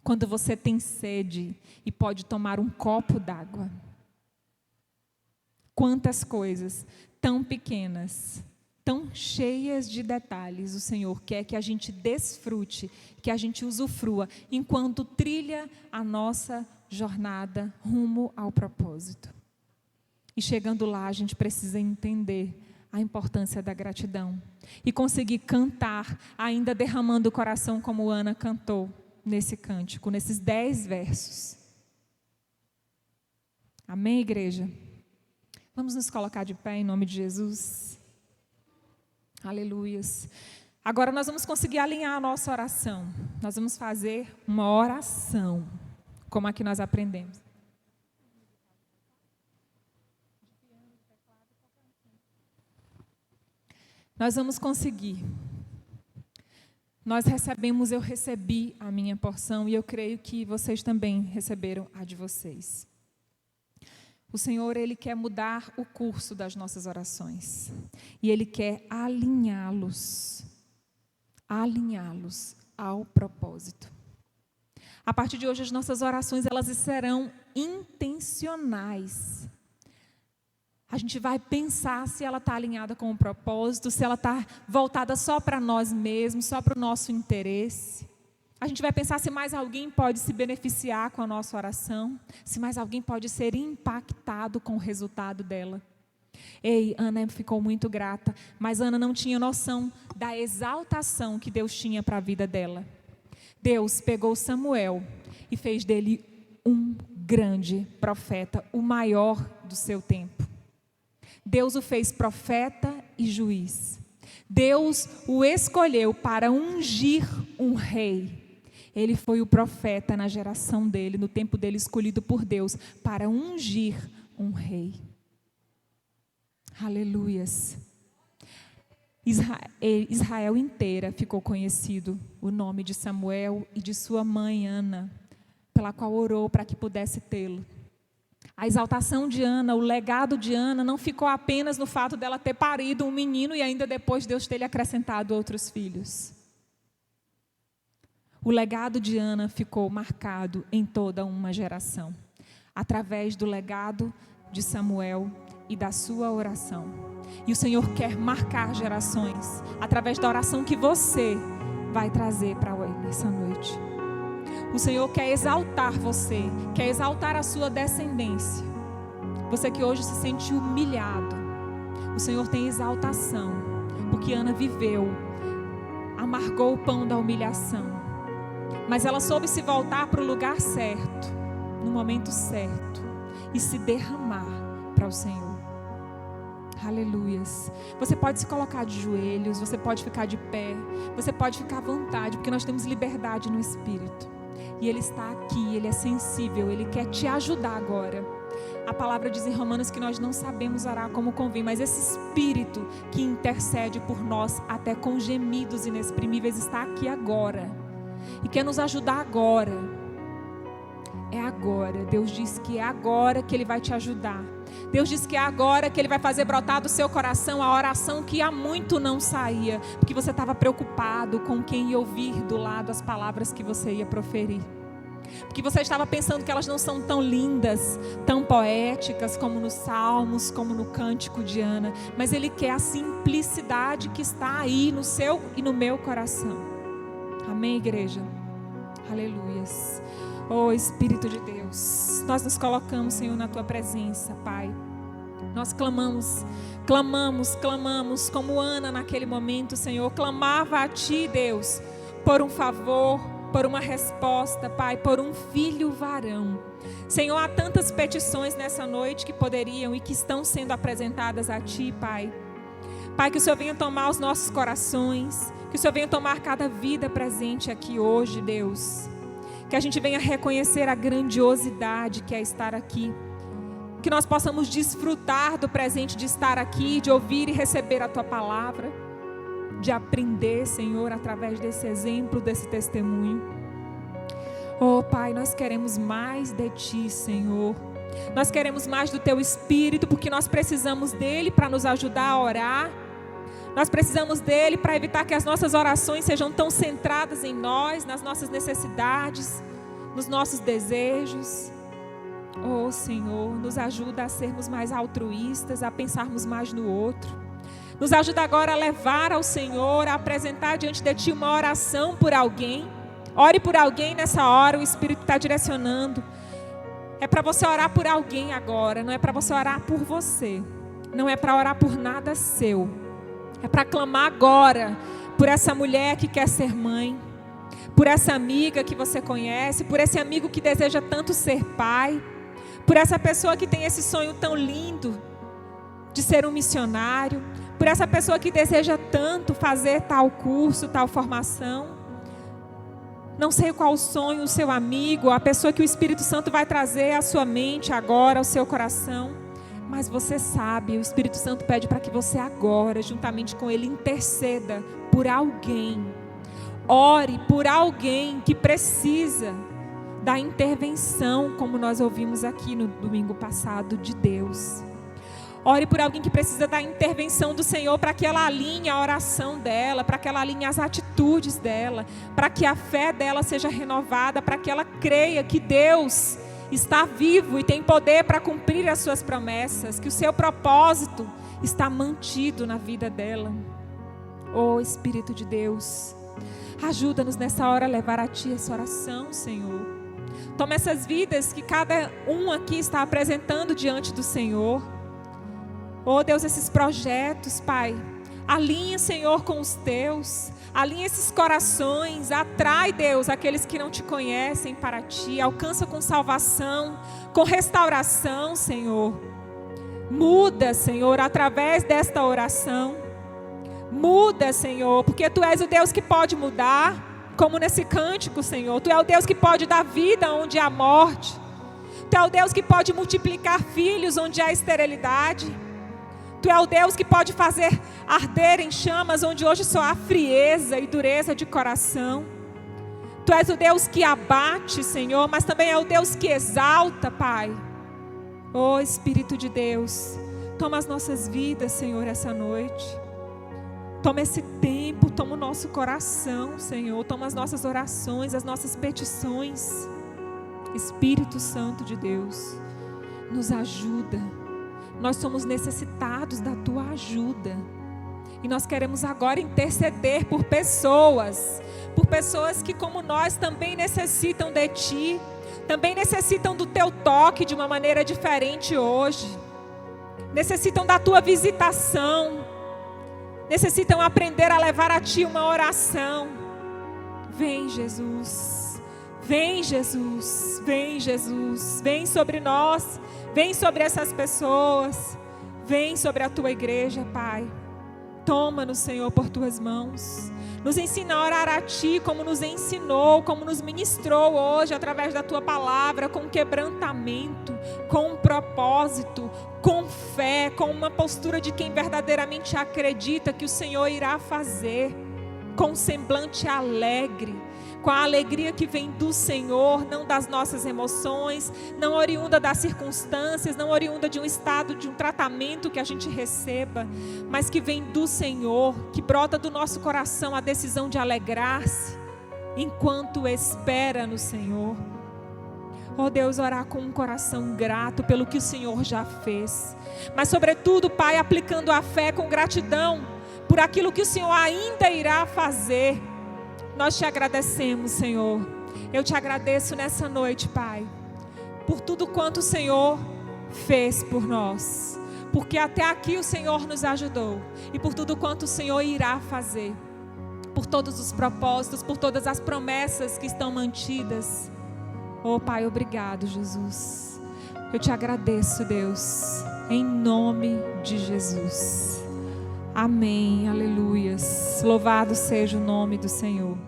Quando você tem sede e pode tomar um copo d'água. Quantas coisas tão pequenas, tão cheias de detalhes o Senhor quer que a gente desfrute, que a gente usufrua, enquanto trilha a nossa jornada rumo ao propósito. E chegando lá, a gente precisa entender a importância da gratidão e conseguir cantar, ainda derramando o coração como Ana cantou nesse cântico, nesses 10 versos. Amém, igreja? Vamos nos colocar de pé em nome de Jesus. Aleluias. Agora nós vamos conseguir alinhar a nossa oração. Nós vamos fazer uma oração, como a que nós aprendemos. Nós vamos conseguir. Nós recebemos, eu recebi a minha porção e eu creio que vocês também receberam a de vocês. O Senhor, Ele quer mudar o curso das nossas orações. E Ele quer alinhá-los ao propósito. A partir de hoje, as nossas orações, elas serão intencionais. A gente vai pensar se ela está alinhada com o propósito, se ela está voltada só para nós mesmos, só para o nosso interesse. A gente vai pensar se mais alguém pode se beneficiar com a nossa oração, se mais alguém pode ser impactado com o resultado dela. Ei, Ana ficou muito grata, mas Ana não tinha noção da exaltação que Deus tinha para a vida dela. Deus pegou Samuel e fez dele um grande profeta, o maior do seu tempo. Deus o fez profeta e juiz. Deus o escolheu para ungir um rei. Ele foi o profeta na geração dele, no tempo dele, escolhido por Deus para ungir um rei. Aleluias. Israel inteira ficou conhecido o nome de Samuel e de sua mãe Ana, pela qual orou para que pudesse tê-lo. A exaltação de Ana, o legado de Ana não ficou apenas no fato dela ter parido um menino e ainda depois Deus ter lhe acrescentado outros filhos. O legado de Ana ficou marcado em toda uma geração, através do legado de Samuel e da sua oração. E o Senhor quer marcar gerações, através da oração que você vai trazer para Ele nessa noite. O Senhor quer exaltar você, quer exaltar a sua descendência. Você que hoje se sente humilhado, o Senhor tem exaltação, porque Ana viveu, amargou o pão da humilhação. Mas ela soube se voltar para o lugar certo, no momento certo, e se derramar para o Senhor. Aleluias. Você pode se colocar de joelhos, você pode ficar de pé, você pode ficar à vontade, porque nós temos liberdade no Espírito. E Ele está aqui, Ele é sensível, Ele quer te ajudar agora. A palavra diz em Romanos que nós não sabemos orar como convém, mas esse Espírito que intercede por nós até com gemidos inexprimíveis está aqui agora. E quer nos ajudar agora. É agora. Deus diz que é agora que Ele vai te ajudar. Deus diz que é agora que Ele vai fazer brotar do seu coração a oração que há muito não saía, porque você estava preocupado com quem ia ouvir do lado as palavras que você ia proferir. Porque você estava pensando que elas não são tão lindas, tão poéticas como nos Salmos, como no Cântico de Ana. Mas Ele quer a simplicidade que está aí no seu e no meu coração. Amém, igreja? Aleluias. Oh, Espírito de Deus, nós nos colocamos, Senhor, na Tua presença, Pai. Nós clamamos, como Ana naquele momento, Senhor, clamava a Ti, Deus, por um favor, por uma resposta, Pai, por um filho varão. Senhor, há tantas petições nessa noite que poderiam e que estão sendo apresentadas a Ti, Pai. Pai, que o Senhor venha tomar os nossos corações, que o Senhor venha tomar cada vida presente aqui hoje, Deus. Que a gente venha reconhecer a grandiosidade que é estar aqui. Que nós possamos desfrutar do presente de estar aqui, de ouvir e receber a Tua palavra, de aprender, Senhor, através desse exemplo, desse testemunho. Oh, Pai, nós queremos mais de Ti, Senhor. Nós queremos mais do Teu Espírito, porque nós precisamos dEle para nos ajudar a orar. Nós precisamos dEle para evitar que as nossas orações sejam tão centradas em nós, nas nossas necessidades, nos nossos desejos. Oh, Senhor, nos ajuda a sermos mais altruístas, a pensarmos mais no outro. Nos ajuda agora a levar ao Senhor, a apresentar diante de Ti uma oração por alguém. Ore por alguém nessa hora, o Espírito está direcionando. É para você orar por alguém agora, não é para você orar por você. Não é para orar por nada seu. É para clamar agora por essa mulher que quer ser mãe, por essa amiga que você conhece, por esse amigo que deseja tanto ser pai, por essa pessoa que tem esse sonho tão lindo de ser um missionário, por essa pessoa que deseja tanto fazer tal curso, tal formação. Não sei qual o sonho, o seu amigo, a pessoa que o Espírito Santo vai trazer à sua mente agora, ao seu coração. Mas você sabe, o Espírito Santo pede para que você agora, juntamente com Ele, interceda por alguém. Ore por alguém que precisa da intervenção, como nós ouvimos aqui no domingo passado, de Deus. Ore por alguém que precisa da intervenção do Senhor para que ela alinhe a oração dela, para que ela alinhe as atitudes dela, para que a fé dela seja renovada, para que ela creia que Deus está vivo e tem poder para cumprir as suas promessas, que o seu propósito está mantido na vida dela. Oh, Espírito de Deus, ajuda-nos nessa hora a levar a Ti essa oração, Senhor. Toma essas vidas que cada um aqui está apresentando diante do Senhor. Oh, Deus, esses projetos, Pai, alinha, Senhor, com os Teus. Alinha esses corações, atrai, Deus, aqueles que não Te conhecem para Ti. Alcança com salvação, com restauração, Senhor. Muda, Senhor, através desta oração. Muda, Senhor, porque Tu és o Deus que pode mudar, como nesse cântico, Senhor. Tu é o Deus que pode dar vida onde há morte. Tu é o Deus que pode multiplicar filhos onde há esterilidade. Tu é o Deus que pode fazer arder em chamas onde hoje só há frieza e dureza de coração. Tu és o Deus que abate, Senhor, mas também é o Deus que exalta, Pai. Oh, Espírito de Deus, toma as nossas vidas, Senhor, essa noite. Toma esse tempo, toma o nosso coração, Senhor. Toma as nossas orações, as nossas petições. Espírito Santo de Deus, nos ajuda. Nós somos necessitados da Tua ajuda. E nós queremos agora interceder por pessoas que como nós também necessitam de Ti, também necessitam do Teu toque de uma maneira diferente hoje. Necessitam da Tua visitação. Necessitam aprender a levar a Ti uma oração. Vem, Jesus. Vem, Jesus. Vem, Jesus. Vem sobre nós. Vem sobre essas pessoas. Vem sobre a Tua igreja, Pai. Toma-nos, Senhor, por Tuas mãos. Nos ensina a orar a Ti como nos ensinou, como nos ministrou hoje através da Tua palavra, com quebrantamento, com um propósito, com fé, com uma postura de quem verdadeiramente acredita que o Senhor irá fazer, com um semblante alegre, com a alegria que vem do Senhor, não das nossas emoções, não oriunda das circunstâncias, não oriunda de um estado, de um tratamento que a gente receba, mas que vem do Senhor, que brota do nosso coração a decisão de alegrar-se, enquanto espera no Senhor. Oh Deus, orar com um coração grato pelo que o Senhor já fez. Mas sobretudo, Pai, aplicando a fé com gratidão por aquilo que o Senhor ainda irá fazer. Nós te agradecemos, Senhor. Eu te agradeço nessa noite, Pai, por tudo quanto o Senhor fez por nós. Porque até aqui o Senhor nos ajudou. E por tudo quanto o Senhor irá fazer. Por todos os propósitos, por todas as promessas que estão mantidas. Oh Pai, obrigado, Jesus. Eu te agradeço, Deus, em nome de Jesus. Amém, aleluias. Louvado seja o nome do Senhor.